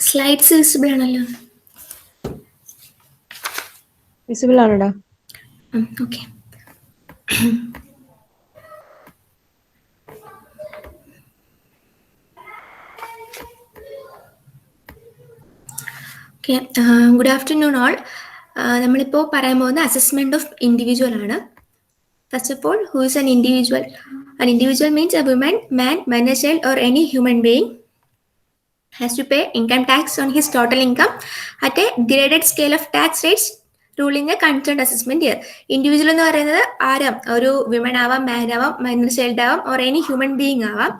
Slides visible ആണല്ലോ. Visible ആണോടാ? Okay. Okay, good afternoon all. നമ്മളിപ്പോൾ പറയാൻ പോകുന്ന അസസ്മെന്റ് ഓഫ് ഇൻഡിവിജ്വൽ ആണ്. First of all, who is an individual? An individual means a woman, man, minor child or any human being has to pay income tax on his total income at a graded scale of tax rates ruling a concerned assessment year. Individual എന്ന് പറയുന്നത് ആരാം? ഒരു women ആവാം, മാൻ ആവാം, minor child ആവാം, or any human being ആവാം,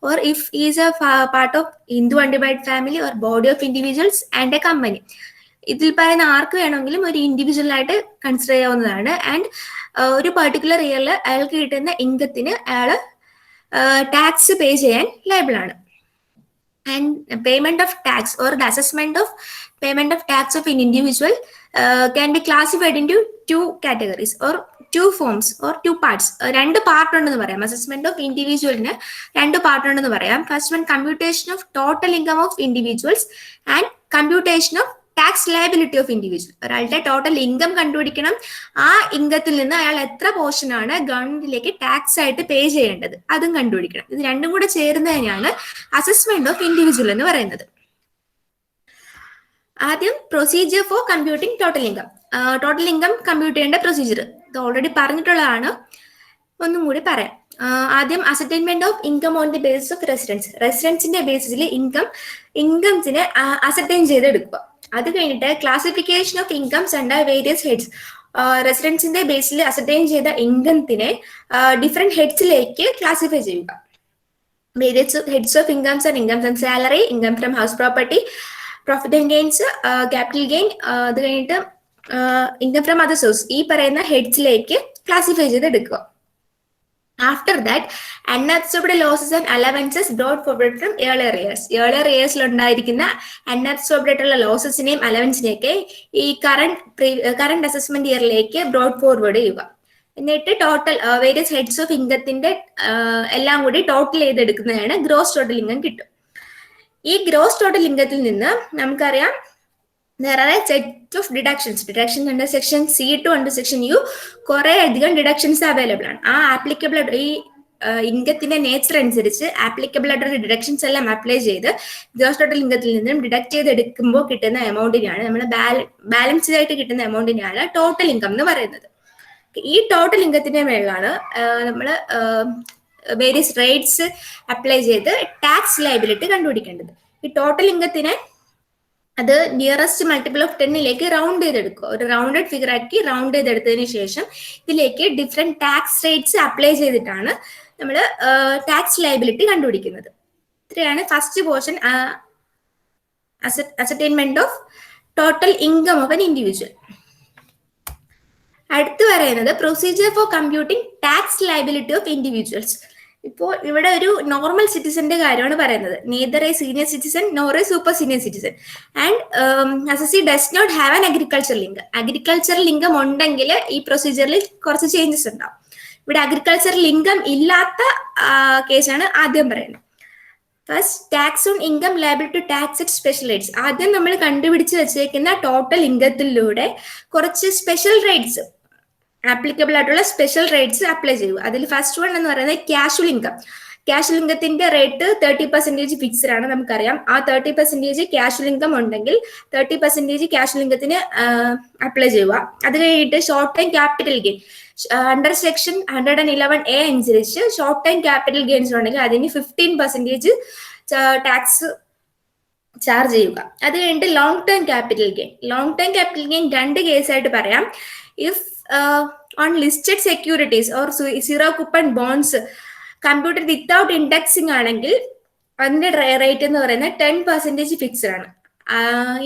or if he is a part of Hindu undivided family or body of individuals and a company. ഇതിൽ പറയുന്ന ആർക്ക് വേണമെങ്കിലും ഒരു ഇൻഡിവിജ്വൽ ആയിട്ട് കൺസിഡർ ചെയ്യാവുന്നതാണ്. ആൻഡ് ഒരു പർട്ടിക്കുലർ ഇയറിൽ അയാൾക്ക് കിട്ടുന്ന ഇൻകത്തിന് അയാൾ ടാക്സ് പേ ചെയ്യാൻ ലയബിൾ ആണ്. And payment of tax or the assessment of payment of tax of an individual can be classified into two categories or two forms or two parts. രണ്ട് part ഉണ്ടെന്ന് പറയാം. അസസ്മെന്റ് ഓഫ് ഇൻഡിവിജ്വലിന് രണ്ട് part ഉണ്ടെന്ന് പറയാം. First one, computation of total income of individuals and computation of tax liability of individual. ഒരാളുടെ total income കണ്ടുപിടിക്കണം. ആ ഇൻകത്തിൽ നിന്ന് അയാൾ എത്ര പോർഷൻ ആണ് ഗവൺമെന്റിലേക്ക് ടാക്സ് ആയിട്ട് പേ ചെയ്യേണ്ടത്, അതും കണ്ടുപിടിക്കണം. ഇത് രണ്ടും കൂടെ ചേരുന്നതിനാണ് അസസ്മെന്റ് ഓഫ് ഇൻഡിവിജ്വൽ എന്ന് പറയുന്നത്. ആദ്യം procedure for computing total income. Total income compute ചെയ്യേണ്ട പ്രൊസീജിയർ ഇത് ഓൾറെഡി പറഞ്ഞിട്ടുള്ളതാണ്, ഒന്നും കൂടി പറയാം. ആദ്യം ascertainment of income on the basis of residence. റെസിഡൻസിന്റെ ബേസിസിൽ ഇൻകംസിനെ അസർടൈൻ ചെയ്തെടുക്കുക. അത് കഴിഞ്ഞിട്ട് classification of incomes under various heads. റെസിഡൻസിന്റെ ബേസിൽ അസർടൈൻ ചെയ്ത ഇൻകത്തിനെ ഡിഫറെന്റ് ഹെഡ്സിലേക്ക് ക്ലാസിഫൈ ചെയ്യുക. Various heads of incomes and income from salary, income from house property, profit and gains, capital gain, അത് കഴിഞ്ഞിട്ട് ഇൻകം ഫ്രം അതർ സോഴ്സ്. ഈ പറയുന്ന ഹെഡ്സിലേക്ക് ക്ലാസിഫൈ ചെയ്തെടുക്കുക. After that, unabsorbed losses and allowances brought forward from earlier years. Earlier years ഉണ്ടായിരിക്കുന്ന unabsorbed ആയിട്ടുള്ള ലോസസിനെയും അലവൻസിനെയൊക്കെ ഈ current assessment ഇയറിലേക്ക് broad forward ചെയ്യുക. എന്നിട്ട് ടോട്ടൽ വേരിയസ് ഹെഡ്സ് ഓഫ് ഇൻകത്തിന്റെ എല്ലാം കൂടി ടോട്ടൽ ചെയ്തെടുക്കുന്നതാണ് ഗ്രോസ് ടോട്ടൽ ഇൻകം കിട്ടും. ഈ ഗ്രോസ് ടോട്ടൽ ഇൻകത്തിൽ നിന്ന് നമുക്കറിയാം there are a set of deductions. Deductions under section C2 under section U കുറെ അധികം ഡിഡക്ഷൻസ് അവൈലബിൾ ആണ്. ആ ആപ്ലിക്കബിൾ ഈ ഇൻകത്തിന്റെ നേച്ചർ അനുസരിച്ച് ആപ്ലിക്കബിൾ ആയിട്ടുള്ള ഡിഡക്ഷൻസ് എല്ലാം അപ്ലൈ ചെയ്ത് ഗ്രോസ് ടോട്ടൽ ഇൻകത്തിൽ നിന്നും ഡിഡക്ട് ചെയ്തെടുക്കുമ്പോൾ കിട്ടുന്ന എമൗണ്ടിനാണ് നമ്മൾ ബാലൻസ്ഡ് ആയിട്ട് കിട്ടുന്ന എമൗണ്ടിനാണ് ടോട്ടൽ ഇൻകം എന്ന് പറയുന്നത്. ഈ ടോട്ടൽ ഇൻകത്തിന്റെ മേലാണ് നമ്മൾ വേരിയസ് റേറ്റ്സ് അപ്ലൈ ചെയ്ത് ടാക്സ് ലയബിലിറ്റി കണ്ടുപിടിക്കേണ്ടത്. ഈ ടോട്ടൽ ഇൻകത്തിനെ അത് നിയറസ്റ്റ് മൾട്ടിപ്പിൾ ഓഫ് 10ലേക്ക് റൗണ്ട് ചെയ്തെടുക്കുക. ഒരു റൗണ്ടഡ് ഫിഗർ ആക്കി റൗണ്ട് ചെയ്തെടുത്തതിന് ശേഷം ഇതിലേക്ക് ഡിഫറെന്റ് ടാക്സ് റേറ്റ്സ് അപ്ലൈ ചെയ്തിട്ടാണ് നമ്മൾ ടാക്സ് ലയബിലിറ്റി കണ്ടുപിടിക്കുന്നത്. ഇത്രയാണ് first portion, ascertainment of total income of an individual. അടുത്ത് പറയുന്നത് procedure for computing tax liability of individuals. ഇപ്പോൾ ഇവിടെ ഒരു നോർമൽ സിറ്റിസന്റെ കാര്യമാണ് പറയുന്നത്. neither a senior citizen nor a super senior citizen and assessee does not have an agricultural income. Agricultural income ഉണ്ടെങ്കിൽ ഈ പ്രൊസീജിയറിൽ കുറച്ച് ചേഞ്ചസ് ഉണ്ടാവും. ഇവിടെ അഗ്രികൾച്ചറൽ ഇൻകം ഇല്ലാത്ത കേസാണ് ആദ്യം പറയുന്നത്. First, tax on income liable to tax at special rates. ആദ്യം നമ്മൾ കണ്ടുപിടിച്ച് വെച്ചേക്കുന്ന ടോട്ടൽ ഇൻകത്തിലൂടെ കുറച്ച് സ്പെഷ്യൽ റേറ്റ്സ് ആപ്ലിക്കബിൾ ആയിട്ടുള്ള സ്പെഷ്യൽ റേറ്റ്സ് അപ്ലൈ ചെയ്യുക. അതിൽ ഫസ്റ്റ് വൺ എന്ന് പറയുന്നത് ക്യാഷ്വൽ ഇൻകം. ക്യാഷ്വൽ ഇൻകത്തിന്റെ റേറ്റ് 30% ഫിക്സ്ഡ് ആണ്, നമുക്കറിയാം. ആ 30% ക്യാഷ്വൽ ഇൻകം ഉണ്ടെങ്കിൽ 30% ക്യാഷ്വൽ ഇൻകത്തിന് അപ്ലൈ ചെയ്യുക. അത് കഴിഞ്ഞിട്ട് short time capital gain under section 111A അനുസരിച്ച് ഷോർട്ട് ടൈം ക്യാപിറ്റൽ ഗെയിൻസ് ഉണ്ടെങ്കിൽ അതിന് 15% ടാക്സ് ചാർജ് ചെയ്യുക. അത് കഴിഞ്ഞിട്ട് long time capital gain. Long time capital gain രണ്ട് കേസായിട്ട് പറയാം. If on listed securities or zero coupon bonds computed without indexing ആണെങ്കിൽ അതിന്റെ റേറ്റ് എന്ന് പറയുന്നത് 10% ഫിക്സ്ഡ് ആണ്.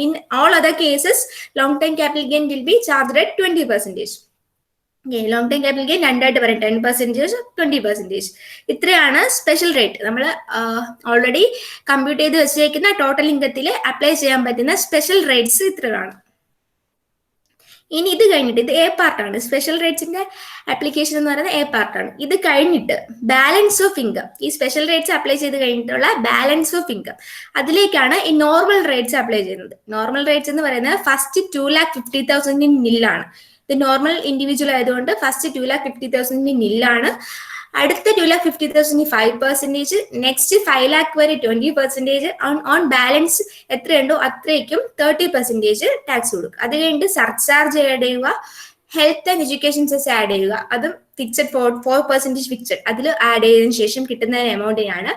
In all other cases long term capital gain will be charged at 20%. Long time capital gain രണ്ടായിട്ട് പറയും, 10%, 20%. ഇത്രയാണ് സ്പെഷ്യൽ റേറ്റ്. നമ്മൾ already compute ചെയ്ത് വെച്ചേക്കുന്ന ടോട്ടൽ ഇൻകത്തിൽ അപ്ലൈ ചെയ്യാൻ പറ്റുന്ന സ്പെഷ്യൽ റേറ്റ്സ് ഇത്രയാണ്. ഇനി ഇത് കഴിഞ്ഞിട്ട് ഇത് എ പാർട്ടാണ്, സ്പെഷ്യൽ റേറ്റ്സിന്റെ ആപ്ലിക്കേഷൻ എന്ന് പറയുന്നത് എ പാർട്ടാണ്. ഇത് കഴിഞ്ഞിട്ട് ബാലൻസ് ഓഫ് ഇൻകം, ഈ സ്പെഷ്യൽ റേറ്റ്സ് അപ്ലൈ ചെയ്ത് കഴിഞ്ഞിട്ടുള്ള ബാലൻസ് ഓഫ് ഇൻകം, അതിലേക്കാണ് ഈ നോർമൽ റേറ്റ്സ് അപ്ലൈ ചെയ്യുന്നത്. നോർമൽ റേറ്റ്സ് എന്ന് പറയുന്നത് ഫസ്റ്റ് 2,50,000 നില്ലാണ്. ഇത് നോർമൽ ഇൻഡിവിജ്വൽ ആയതുകൊണ്ട് ഫസ്റ്റ് 2,50,000 നില്ലാണ്. അടുത്ത 2,50,000 5%, നെക്സ്റ്റ് 5 lakh വരെ 20%, ഓൺ ബാലൻസ് എത്രയുണ്ടോ അത്രയ്ക്കും 30% ടാക്സ് കൊടുക്കുക. അത് കഴിഞ്ഞിട്ട് സർചാർജ് ആഡ് ചെയ്യുക, health and education cess add ചെയ്യുക, അതും ഫിക്സഡ് 4% ഫിക്സഡ്, അതിൽ ആഡ് ചെയ്തതിനു ശേഷം കിട്ടുന്ന എമൗണ്ടിനാണ്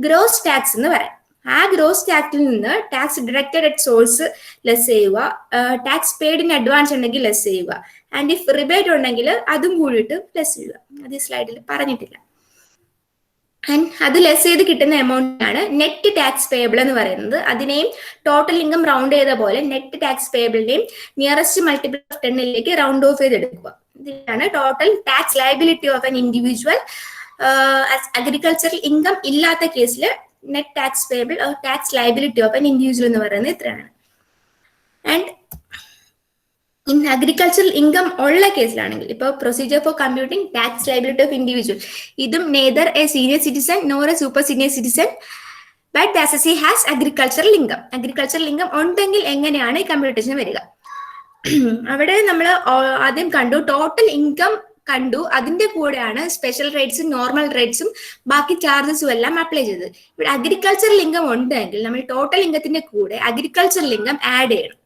ഗ്രോസ് ടാക്സ് എന്ന് പറയാം. ആ ഗ്രോസ് ടാക്സിൽ നിന്ന് tax deducted at source less ചെയ്യുക, ടാക്സ് പെയ്ഡ് ഇൻ അഡ്വാൻസ് ഉണ്ടെങ്കിൽ ലെസ് ചെയ്യുക, ആൻഡ് ഇഫ് റിബേറ്റ് ഉണ്ടെങ്കിൽ അതും കൂടിയിട്ട് ലെസ് ചെയ്യുക. അത് ഈ സ്ലൈഡിൽ പറഞ്ഞിട്ടില്ല. ആൻഡ് അത് ലെസ് ചെയ്ത് കിട്ടുന്ന എമൗണ്ട് ആണ് നെറ്റ് ടാക്സ് പേയബിൾ എന്ന് പറയുന്നത്. അതിനെയും ടോട്ടൽ ഇൻകം റൗണ്ട് ചെയ്ത പോലെ നെറ്റ് ടാക്സ് പേയബിളിനെയും nearest multiple of 10 round off ചെയ്തെടുക്കുക. ഇതിലാണ് total tax liability of an individual agricultural income ഇല്ലാത്ത കേസിൽ net tax payable tax liability of an individual എന്ന് പറയുന്നത് ഇത്രയാണ്. ആൻഡ് ഇൻ അഗ്രികൾച്ചറൽ ഇൻകം ഉള്ള കേസിലാണെങ്കിൽ ഇപ്പോൾ procedure for computing tax liability of individual, ഇതും neither a senior citizen nor a super senior citizen but the assessee has agricultural income. Agricultural income ഉണ്ടെങ്കിൽ എങ്ങനെയാണ് ഈ കമ്പ്യൂട്ടേഷൻ വരിക? അവിടെ നമ്മൾ ആദ്യം കണ്ടു ടോട്ടൽ ഇൻകം കണ്ടു, അതിന്റെ കൂടെയാണ് സ്പെഷ്യൽ റേറ്റ്സും നോർമൽ റേറ്റ്സും ബാക്കി ചാർജസും എല്ലാം അപ്ലൈ ചെയ്തത്. ഇവിടെ അഗ്രികൾച്ചറൽ ഇൻകം ഉണ്ടെങ്കിൽ നമ്മൾ ടോട്ടൽ ഇൻകത്തിന്റെ കൂടെ അഗ്രികൾച്ചറൽ ഇൻകം ആഡ് ചെയ്യണം.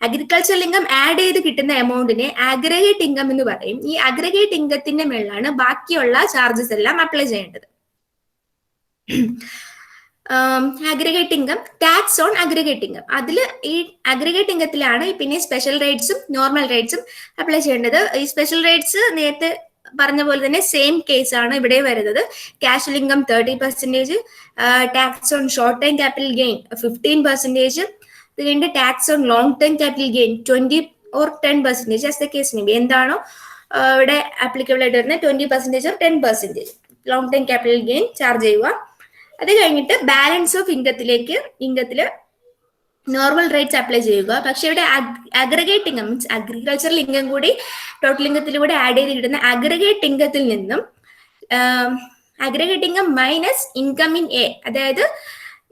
അഗ്രികൾച്ചറൽ ഇൻകം ആഡ് ചെയ്ത് കിട്ടുന്ന എമൗണ്ടിനെ അഗ്രഗേറ്റ് ഇൻകം എന്ന് പറയും. ഈ അഗ്രഗേറ്റ് ഇൻകത്തിന്റെ മേളിലാണ് ബാക്കിയുള്ള ചാർജസ് എല്ലാം അപ്ലൈ ചെയ്യേണ്ടത്. Aggregate income, tax on aggregate income, അതിൽ ഈ അഗ്രഗേറ്റ് ഇൻകത്തിലാണ് പിന്നെ സ്പെഷ്യൽ റേറ്റ്സും നോർമൽ റേറ്റ്സും അപ്ലൈ ചെയ്യേണ്ടത്. ഈ സ്പെഷ്യൽ റേറ്റ്സ് നേരത്തെ പറഞ്ഞ പോലെ തന്നെ സെയിം കേസ് ആണ് ഇവിടെ വരുന്നത്. Casual income 30%, tax on short time capital gain 15%, ഇത് കഴിഞ്ഞിട്ട് tax on long time capital gain 20 or 10% as the case may be. എന്താണോ ഇവിടെ ആപ്ലിക്കബിൾ ആയിട്ട് വരുന്നത് 20% or 10% long time capital gain charge ചെയ്യുക. അത് കഴിഞ്ഞിട്ട് ബാലൻസ് ഓഫ് ഇൻകത്തില് നോർമൽ റേറ്റ്സ് അപ്ലൈ ചെയ്യുക. പക്ഷെ ഇവിടെ aggregate income means agricultural income കൂടി ടോട്ടൽ ഇൻകത്തിലൂടെ ആഡ് ചെയ്ത് കിട്ടുന്ന അഗ്രഗേറ്റ് ഇൻകത്തിൽ നിന്നും aggregate income minus income in A, അതായത്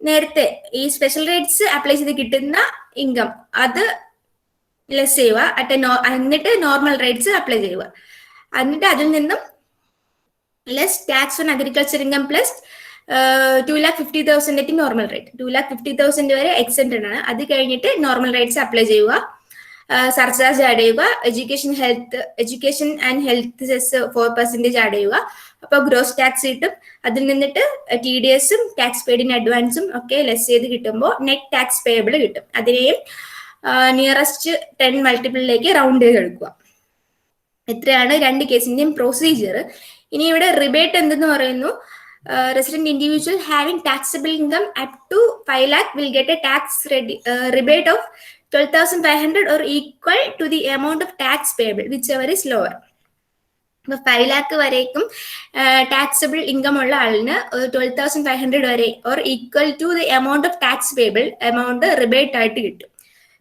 നേരത്തെ ഈ സ്പെഷ്യൽ റേറ്റ്സ് അപ്ലൈ ചെയ്ത് കിട്ടുന്ന ഇൻകം അത് ലെസ് ചെയ്യുക, എന്നിട്ട് നോർമൽ റേറ്റ്സ് അപ്ലൈ ചെയ്യുക. എന്നിട്ട് അതിൽ നിന്നും less tax on agriculture income plus 2,50,000 normal rate. 2,50,000 വരെ എക്സെപ്റ്റഡ് ആണ്. അത് കഴിഞ്ഞിട്ട് നോർമൽ റേറ്റ്സ് അപ്ലൈ ചെയ്യുക, സർചാർജ് ആഡ് ചെയ്യുക, education and health cess 4% add ചെയ്യുക. അപ്പോൾ ഗ്രോസ് ടാക്സ് കിട്ടും. അതിൽ നിന്നിട്ട് TDSഉം ടാക്സ് പെയ്ഡ് ഇൻ അഡ്വാൻസും ഒക്കെ ലെസ് ചെയ്ത് കിട്ടുമ്പോൾ നെറ്റ് ടാക്സ് പേയബിൾ കിട്ടും. അതിനെയും നിയറസ്റ്റ് 10 മൾട്ടിപ്പിളിലേക്ക് റൗണ്ട് ചെയ്തെടുക്കുക. ഇത്രയാണ് രണ്ട് കേസിന്റെയും പ്രൊസീജിയർ. ഇനി ഇവിടെ റിബേറ്റ് എന്തെന്ന് പറയുന്നു, resident individual having taxable income up to 5 lakh will get a tax rebate of 12,500 or equal to the amount of tax payable whichever is lower. 5 lakh വരേക്കും ടാക്സബിൾ ഇൻകം ഉള്ള ആളിന് 12,500 വരെ or equal to the amount of tax payable amount rebate ആയിട്ട് കിട്ടും.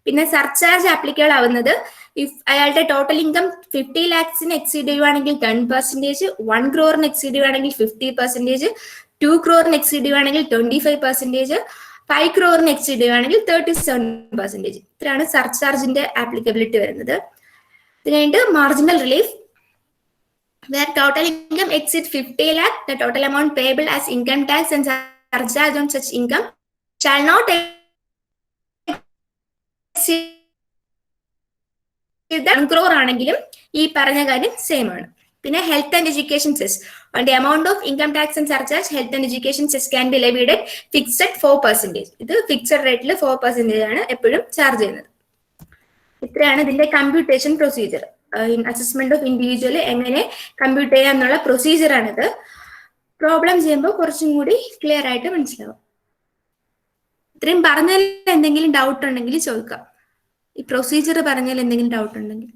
പിന്നെ surcharge applicable ആവുന്നത് if അയാളുടെ total income 50 lakhsന് എക്സീഡ് ചെയ്യുവാണെങ്കിൽ 10%, 1 crore എക്സീഡ് ചെയ്യുവാണെങ്കിൽ 50%, 2 crore എക്സീഡ് ചെയ്യുവാണെങ്കിൽ 25%, 5 crore എക്സീഡ് ചെയ്യുവാണെങ്കിൽ 37%. ഇത്രയാണ് സർചാർജിന്റെ ആപ്ലിക്കബിലിറ്റി വരുന്നത്. ഇതിനായിട്ട് marginal relief, where total income exceeds 50 lakh, the total amount payable as income tax and surcharge on such income shall not exceed 1 crore ആണെങ്കിലും ഈ പറഞ്ഞ കാര്യം സെയിം ആണ്. പിന്നെ health and education cess on the amount of income tax and surcharge, health and education cess can be levied at fixed 4%. ഇത് fixed റേറ്റിൽ 4% ആണ് എപ്പോഴും ചാർജ് ചെയ്യുന്നത്. ഇത്രയാണ് ഇതിന്റെ computation procedure. Assessment of individual എങ്ങനെ കമ്പ്യൂട്ട് ചെയ്യാം എന്നുള്ള പ്രൊസീജിയർ ആണിത്. പ്രോബ്ലം ചെയ്യുമ്പോൾ കുറച്ചും കൂടി ക്ലിയർ ആയിട്ട് മനസ്സിലാവും. ഇത്രയും പറഞ്ഞാൽ എന്തെങ്കിലും ഡൗട്ട് ഉണ്ടെങ്കിൽ ചോദിക്കാം. ഈ പ്രൊസീജിയർ പറഞ്ഞാൽ എന്തെങ്കിലും ഡൗട്ട് ഉണ്ടെങ്കിൽ.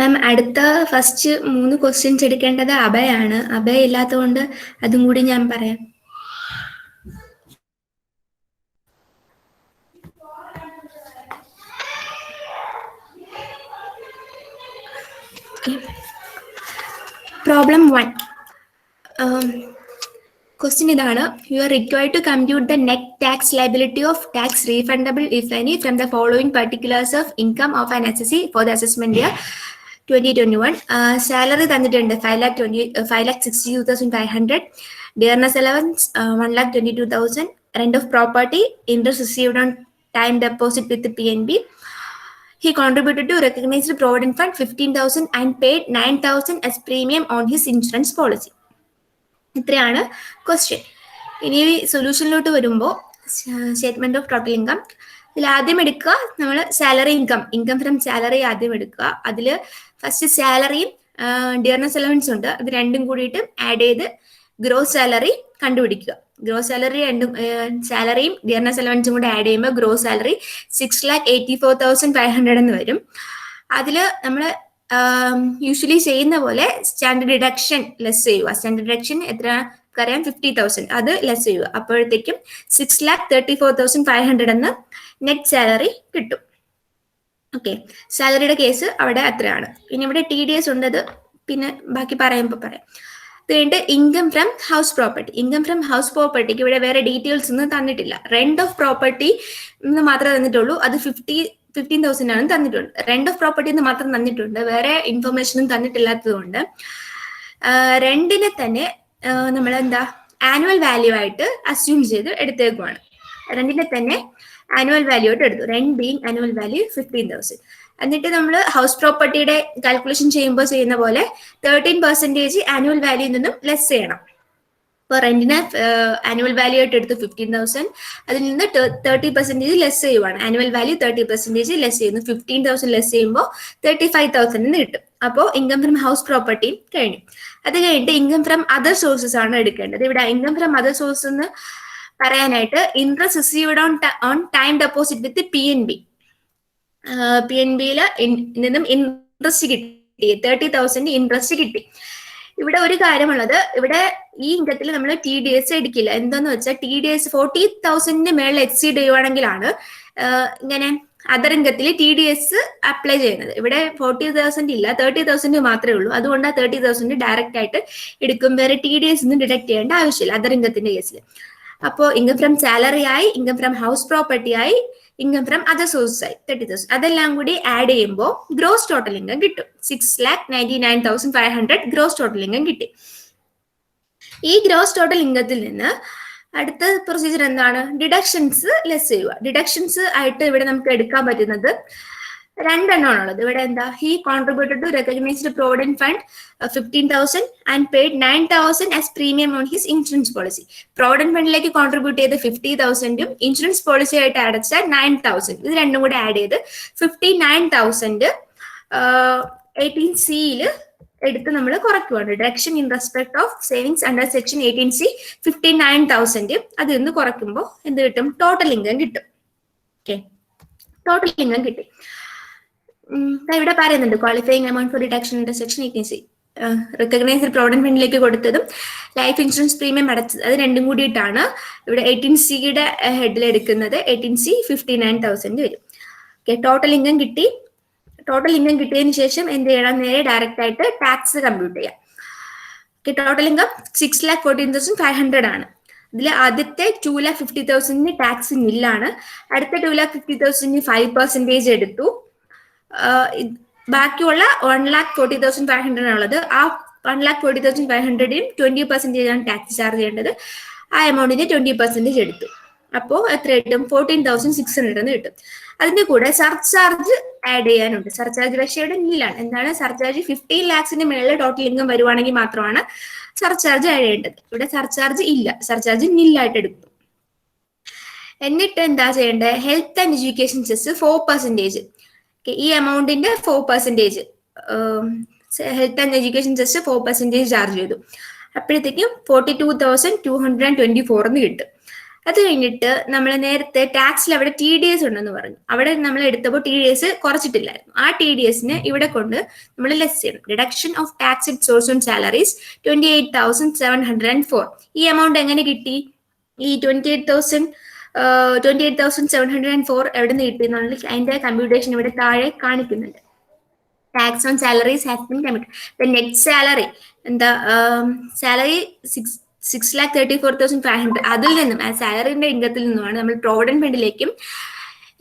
മാം അടുത്ത ഫസ്റ്റ് 3 ക്വസ്റ്റ്യൻസ് എടുക്കേണ്ടത് അഭയാണ്. അഭയ ഇല്ലാത്തതുകൊണ്ട് അതും കൂടി ഞാൻ പറയാം. പ്രോബ്ലം 1. Question ഇതാണ്. You are required to compute the net tax liability of tax refundable, if any, from the following particulars of income of an assessee for the assessment year 2021. Salary തന്നിട്ടുണ്ട് 5,62,500. Dearness allowance 1,22,000. Rent of property, interest received on time deposit with the PNB. He contributed to recognized provident fund 15,000 and paid 9,000 as premium on his insurance policy. ഇത്രയാണ് question. ഇനി സൊല്യൂഷനിലോട്ട് വരുമ്പോൾ statement of total income ഇതിൽ ആദ്യം എടുക്കുക നമ്മൾ salary income from salary ആദ്യം എടുക്കുക. അതിൽ ഫസ്റ്റ് സാലറിയും ഡിയർനെസ് അലവൻസ് ഉണ്ട്, അത് രണ്ടും കൂടിയിട്ട് ആഡ് ചെയ്ത് ഗ്രോസ് സാലറി കണ്ടുപിടിക്കുക. ഗ്രോസ് സാലറി രണ്ടും സാലറിയും ഡിയർനെസ് അലവൻസും കൂടെ ആഡ് ചെയ്യുമ്പോൾ ഗ്രോസ് സാലറി 6,84,500 എന്ന് വരും. അതിൽ നമ്മൾ യൂഷ്വലി ചെയ്യുന്ന പോലെ സ്റ്റാൻഡേർഡ് ഡിഡക്ഷൻ ലെസ് ചെയ്യുക. സ്റ്റാൻഡേർഡ് ഡിഡക്ഷൻ എത്ര അറിയാം, 50,000, അത് ലെസ് ചെയ്യുക. അപ്പോഴത്തേക്കും 6,34,500 എന്ന് നെറ്റ് സാലറി കിട്ടും. ഓക്കെ, സാലറിയുടെ കേസ് അവിടെ അത്രയാണ്. പിന്നെ ഇവിടെ TDS ഉണ്ട്, അത് പിന്നെ ബാക്കി പറയുമ്പോൾ പറയാം. അത് കഴിഞ്ഞിട്ട് income from house property. Income from house പ്രോപ്പർട്ടിക്ക് ഇവിടെ വേറെ ഡീറ്റെയിൽസ് ഒന്നും തന്നിട്ടില്ല. റെന്റ് ഓഫ് പ്രോപ്പർട്ടി എന്ന് മാത്രമേ തന്നിട്ടുള്ളൂ, അത് 15,000 ആണ് തന്നിട്ടുണ്ട്. റെന്റ് ഓഫ് പ്രോപ്പർട്ടി എന്ന് മാത്രം തന്നിട്ടുണ്ട്, വേറെ ഇൻഫർമേഷനും തന്നിട്ടില്ലാത്തത് കൊണ്ട് റെന്റിനെ തന്നെ നമ്മൾ എന്താ ആനുവൽ വാല്യൂ ആയിട്ട് അസ്യൂം ചെയ്ത് എടുത്തേക്കുവാണ്. റെന്റിനെ തന്നെ ആനുവൽ വാല്യൂ ആയിട്ട് എടുത്തു. Rent being annual value 15,000. എന്നിട്ട് നമ്മൾ ഹൗസ് പ്രോപ്പർട്ടിയുടെ കാൽക്കുലേഷൻ ചെയ്യുമ്പോൾ ചെയ്യുന്ന പോലെ 13% ആനുവൽ വാല്യൂയിൽ നിന്നും ലെസ് ചെയ്യണം. ഇപ്പോൾ റെന്റിന് ആനുവൽ വാല്യൂ ആയിട്ട് എടുത്ത് 15,000, അതിൽ നിന്ന് 30% ലെസ് ചെയ്യുവാണ്. ആനുവൽ വാല്യൂ 30% ലെസ് ചെയ്യുന്നു. 15,000 ലെസ് ചെയ്യുമ്പോൾ 35,000 എന്ന് കിട്ടും. അപ്പോൾ ഇൻകം ഫ്രം ഹൗസ് പ്രോപ്പർട്ടിയും കഴിഞ്ഞു. അത് കഴിഞ്ഞിട്ട് ഇൻകം ഫ്രം അതർ സോഴ്സസ് ആണ് എടുക്കേണ്ടത്. ഇവിടെ ഇൻകം ഫ്രം അതർ സോഴ്സസ് എന്ന് പറയാനായിട്ട് interest received on time deposit with PNB. PNBയിൽ നിന്നും ഇൻട്രസ്റ്റ് കിട്ടി, 30,000 ഇൻട്രസ്റ്റ് കിട്ടി. ഇവിടെ ഒരു കാര്യമുള്ളത്, ഇവിടെ ഈ ഇൻകത്തിൽ നമ്മൾ TDS എടുക്കില്ല. എന്താന്ന് വെച്ചാൽ TDS 40,000 മേളിൽ എക്സീഡ് ചെയ്യുവാണെങ്കിലാണ് ഇങ്ങനെ അതർ ഇൻകത്തിൽ TDS അപ്ലൈ ചെയ്യുന്നത്. ഇവിടെ 40,000 ഇല്ല, 30,000 മാത്രമേ ഉള്ളൂ. അതുകൊണ്ട് ആ 30,000 ഡയറക്റ്റ് ആയിട്ട് എടുക്കും. വേറെ TDS ഒന്നും ഡിഡക്ട് ചെയ്യേണ്ട ആവശ്യമില്ല അതർ ഇൻകത്തിന്റെ കേസിൽ. അപ്പോൾ ഇൻകം ഫ്രം സാലറി ആയി, ഇൻകം ഫ്രം ഹൗസ് പ്രോപ്പർട്ടി ആയി, ഇൻകം ഫ്രം അതർ സോഴ്സസ് ആയി 30,000. അതെല്ലാം കൂടി ആഡ് ചെയ്യുമ്പോൾ ഗ്രോസ് ടോട്ടൽ ഇൻകം കിട്ടും. 6,99,500 ഗ്രോസ് ടോട്ടൽ ഇൻകം കിട്ടി. ഈ ഗ്രോസ് ടോട്ടൽ ഇൻകത്തിൽ നിന്ന് അടുത്ത പ്രൊസീജിയർ എന്താണ്? ഡിഡക്ഷൻസ് ലെസ് ചെയ്യുക. ഡിഡക്ഷൻസ് ആയിട്ട് ഇവിടെ നമുക്ക് എടുക്കാൻ പറ്റുന്നത് 2 എണ്ണമാണുള്ളത്. ഇവിടെ എന്താ, he contributed to recognised provident fund 15,000 and paid 9,000 as premium on his insurance policy. Provident ഫണ്ടിലേക്ക് കോൺട്രിബ്യൂട്ട് ചെയ്ത് 50,000 ഇൻഷുറൻസ് പോളിസി ആയിട്ട് അടച്ച 9,000, ഇത് രണ്ടും കൂടെ ആഡ് ചെയ്ത് 59,000 18C എടുത്ത് നമ്മൾ കുറയ്ക്കുവാണ്. Deduction in respect of savings under section 18C 59,000 അതിൽ നിന്ന് കുറയ്ക്കുമ്പോൾ എന്ത് കിട്ടും? ടോട്ടൽ ഇൻകം കിട്ടും. ഓക്കെ, ടോട്ടൽ ഇൻകം കിട്ടി. ഇവിടെ പറയുന്നുണ്ട് qualifying amount for deduction under section 18C. Recognised provident ഫണ്ടിലേക്ക് കൊടുത്തതും ലൈഫ് ഇൻഷുറൻസ് പ്രീമിയം അടച്ചത്, അത് രണ്ടും കൂടിയിട്ടാണ് ഇവിടെ 18Cയുടെ ഹെഡിൽ എടുക്കുന്നത്. 18C 59,000 വരും. ഓക്കെ, ടോട്ടൽ ഇൻകം കിട്ടി. ടോട്ടൽ ഇൻകം കിട്ടിയതിന് ശേഷം എന്ത് ചെയ്യണം? നേരെ ഡയറക്റ്റ് ആയിട്ട് ടാക്സ് കമ്പ്യൂട്ട് ചെയ്യാം. ഓക്കെ, ടോട്ടൽ ഇൻകം 6,14,500 ആണ്. ഇതിൽ ആദ്യത്തെ 2,50,000 ടാക്സ് നില്ലാണ്. അടുത്ത 2,50,000 5% എടുത്തു. ബാക്കിയുള്ള 1,40,500 ആണുള്ളത്. ആ 1,40,500 20% ആണ് ടാക്സ് ചാർജ് ചെയ്യേണ്ടത്. ആ എമൗണ്ടിന് 20% എടുത്തു. അപ്പോൾ എത്ര കിട്ടും? 14,600 എന്ന് കിട്ടും. അതിന്റെ കൂടെ സർചാർജ് ആഡ് ചെയ്യാനുണ്ട്. സർചാർജ് പക്ഷേ ഇവിടെ നില്ലാണ്. എന്താണ് സർചാർജ്? 15 lakhsന്റെ മേളിൽ ടോട്ടൽ ഇൻകം വരുവാണെങ്കിൽ മാത്രമാണ് സർചാർജ് ആഡ് ചെയ്യേണ്ടത്. ഇവിടെ സർചാർജ് ഇല്ല, സർചാർജ് നില്ലായിട്ട് എടുക്കും. എന്നിട്ട് എന്താ ചെയ്യേണ്ടത്? Health and education cess 4%. ഈ എമൗണ്ടിന്റെ 4% health and education cess 4% charge ചെയ്തു. അപ്പോഴത്തേക്കും 42,224 എന്ന് കിട്ടും. അത് കഴിഞ്ഞിട്ട് നമ്മൾ നേരത്തെ ടാക്സിൽ അവിടെ TDS ഉണ്ടെന്ന് പറഞ്ഞു. അവിടെ നമ്മൾ എടുത്തപ്പോൾ TDS കുറച്ചിട്ടില്ലായിരുന്നു. ആ TDSനെ ഇവിടെ കൊണ്ട് നമ്മൾ ലെസ് ചെയ്യണം. Reduction of tax it source on salaries 28,704. ഈ എമൗണ്ട് എങ്ങനെ കിട്ടി? ഈ 28,704 എവിടെ നിന്ന് കിട്ടി എന്നുള്ളത് അതിന്റെ കമ്പ്യൂട്ടേഷൻ ഇവിടെ താഴെ കാണിക്കുന്നുണ്ട്. Tax on salaries has been computed. Net salary എന്താ സാലറി 6,34,500. അതിൽ നിന്നും ആ സാലറിന്റെ ഇൻകത്തിൽ നിന്നുമാണ് നമ്മൾ പ്രോവിഡന്റ് ഫണ്ടിലേക്കും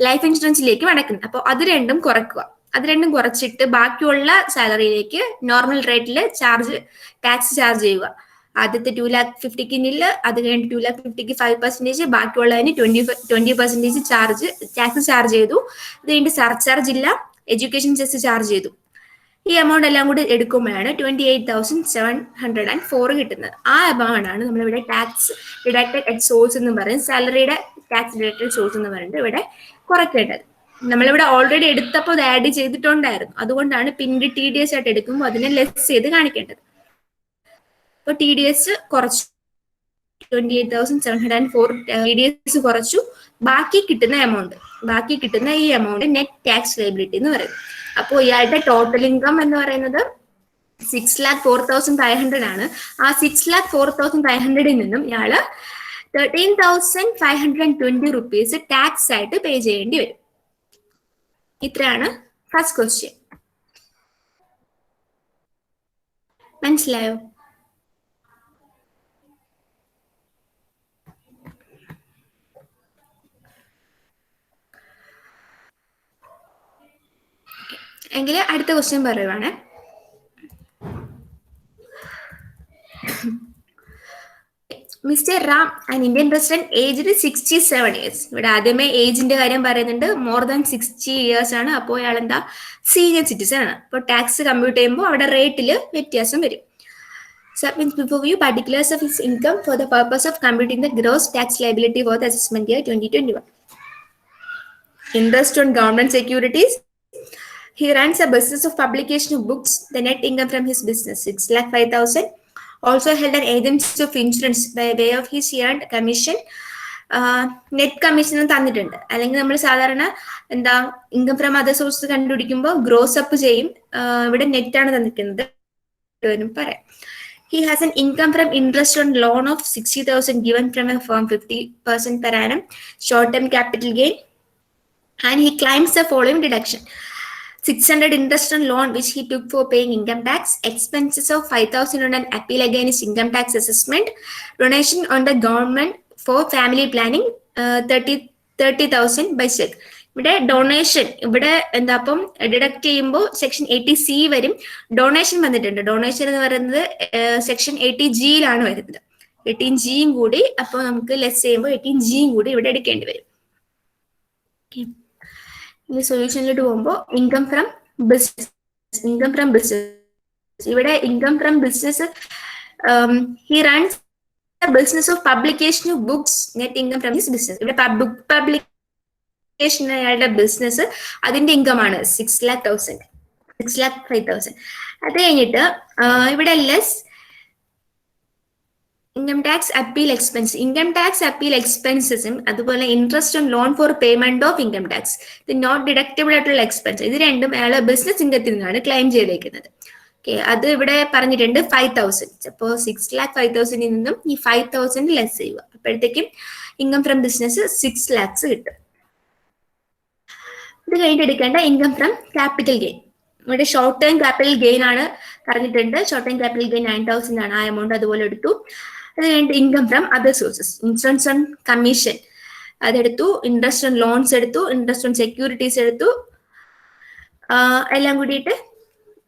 ലൈഫ് ഇൻഷുറൻസിലേക്കും അടക്കുന്നത്. അപ്പോൾ അത് രണ്ടും കുറയ്ക്കുക. അത് രണ്ടും കുറച്ചിട്ട് ബാക്കിയുള്ള സാലറിയിലേക്ക് നോർമൽ റേറ്റിൽ ടാക്സ് ചാർജ് ചെയ്യുക. ആദ്യത്തെ 2,50,000 നില്ല്, അത് കഴിഞ്ഞിട്ട് 2,50,000 5%, ബാക്കിയുള്ളതിന് 20% ടാക്സ് ചാർജ് ചെയ്തു. അത് കഴിഞ്ഞിട്ട് സർചാർജ് ഇല്ല, എഡ്യൂക്കേഷൻ സെസ് ചാർജ് ചെയ്തു. ഈ എമൗണ്ട് എല്ലാം കൂടി എടുക്കുമ്പോഴാണ് 28,704 കിട്ടുന്നത്. ആ എമൗണ്ട് ആണ് നമ്മളിവിടെ ടാക്സ് ഡിഡക്റ്റഡ് അറ്റ് സോഴ്സ് എന്ന് പറയും. സാലറിയുടെ ടാക്സ് ഡിഡക്റ്റഡ് സോഴ്സ് എന്ന് പറഞ്ഞിട്ട് ഇവിടെ കുറയ്ക്കേണ്ടത്. നമ്മളിവിടെ ഓൾറെഡി എടുത്തപ്പോൾ അത് ആഡ് ചെയ്തിട്ടുണ്ടായിരുന്നു. അതുകൊണ്ടാണ് പിന്നീട് TDS ആയിട്ട് എടുക്കുമ്പോൾ അതിനെ ലെസ് ചെയ്ത് കാണിക്കേണ്ടത്. അപ്പോൾ TDS കുറച്ചു, 28,704 TDS കുറച്ചു. ബാക്കി കിട്ടുന്ന ഈ എമൗണ്ട് നെറ്റ് ടാക്സ് ലയബിലിറ്റി എന്ന് പറയും. അപ്പോൾ ഇയാളുടെ ടോട്ടൽ ഇൻകം എന്ന് പറയുന്നത് 6,04,500 ആണ്. ആ 6,04,500 നിന്നും ഇയാള് 13,520 rupees ടാക്സ് ആയിട്ട് പേ ചെയ്യേണ്ടി വരും. ഇത്രയാണ് ഫസ്റ്റ് ക്വസ്റ്റ്യൻ. മനസ്സിലായോ? എങ്കിൽ അടുത്ത ക്വസ്റ്റ്യൻ പറയുവാണ്. Mister Ram, an Indian resident, aged 67 years. ഇവിടെ ആദ്യമേ ഏജിന്റെ കാര്യം പറയുന്നുണ്ട്. മോർ ദാൻ 60 years ആണ്. അപ്പോൾ അയാൾ എന്താ സീനിയർ സിറ്റിസൺ ആണ്. അപ്പോൾ ടാക്സ് കമ്പ്യൂട്ട് ചെയ്യുമ്പോൾ അവിടെ റേറ്റിൽ വ്യത്യാസം വരും. Submits before you particulars of his income for the purpose of computing the gross tax liability for the assessment year 2021. Interest on government securities. He runs a business of publication of books. The net income from his business 6,05,000. Also held an agency of insurance by way of his earned commission. Net commission തന്നിട്ടുണ്ട്. അല്ലെങ്കിൽ നമ്മൾ സാധാരണ എന്താ income from other source കണ്ടുപിടിക്കുമ്പോൾ gross up ചെയ്യും. ഇവിടെ net ആണ് തന്നിരിക്കുന്നത് പറയാം. He has an income from interest on loan of 60,000 given from a firm, 50% per annum, short-term capital gain, and he claims the following deduction: 600 interest on loan which he took for paying income tax, expenses of 5,000 on an appeal against income tax assessment, donation on the government for family planning, 30,000 by check. ഇവിടെ donation ഇവിടെ എന്താ അപ്പം deduct ചെയ്യുമ്പോൾ section 80C വരും. Donation വന്നിട്ടുണ്ട്. Donation എന്ന് പറയുന്നത് section 80Gയിലാണ് വരുന്നത്. 18Gയും കൂടി അപ്പോൾ നമുക്ക് ലെസ് ചെയ്യുമ്പോൾ 18Gയും കൂടി ഇവിടെ എടുക്കേണ്ടി വരും. ഇനി സൊല്യൂഷനിലോട്ട് പോകുമ്പോൾ ഇൻകം ഫ്രം ബിസിനസ്. ഇവിടെ income from business, he runs business of publication of books. Net income from his business. ഇവിടെ ബുക്ക് പബ്ലിക്കേഷൻ അയാളുടെ ബിസിനസ്, അതിന്റെ ഇൻകം ആണ് 6,05,000. അത് കഴിഞ്ഞിട്ട് ഇവിടെ less income tax appeal expense. Income tax appeal എക്സ്പെൻസസും അതുപോലെ interest on loan for payment of income tax, ഇത് നോട്ട് ഡിഡക്റ്റബിൾ ആയിട്ടുള്ള എക്സ്പെൻസ്. ഇത് രണ്ടും അയാളെ ബിസിനസ് ഇൻകത്തിൽ നിന്നാണ് ക്ലെയിം ചെയ്തേക്കുന്നത്. ഓക്കെ, അത് ഇവിടെ പറഞ്ഞിട്ടുണ്ട് 5,000. അപ്പോൾ 6,05,000 നിന്നും ഈ 5,000 ലെസ് ചെയ്യുക. അപ്പോഴത്തേക്കും ഇൻകം ഫ്രം ബിസിനസ് 6 lakhs കിട്ടും. ഇത് കഴിഞ്ഞിട്ട് എടുക്കേണ്ട ഇൻകം ഫ്രം ക്യാപിറ്റൽ ഗെയിൻ. ഇവിടെ ഷോർട്ട് ടേം ക്യാപിറ്റൽ ഗെയിൻ ആണ് പറഞ്ഞിട്ടുണ്ട്. ഷോർട്ട് ടേം ക്യാപിറ്റൽ ഗെയിൻ 9,000 ആണ്. ആ എമൗണ്ട് അതുപോലെ എടുത്തു. അത് കഴിഞ്ഞിട്ട് income from other sources, insurance on commission അതെടുത്തു, ഇൻട്രസ്റ്റ് ഓൺ ലോൺസ് എടുത്തു, ഇൻട്രസ്റ്റ് ഓൺ സെക്യൂരിറ്റീസ് എടുത്തു. എല്ലാം കൂടിയിട്ട്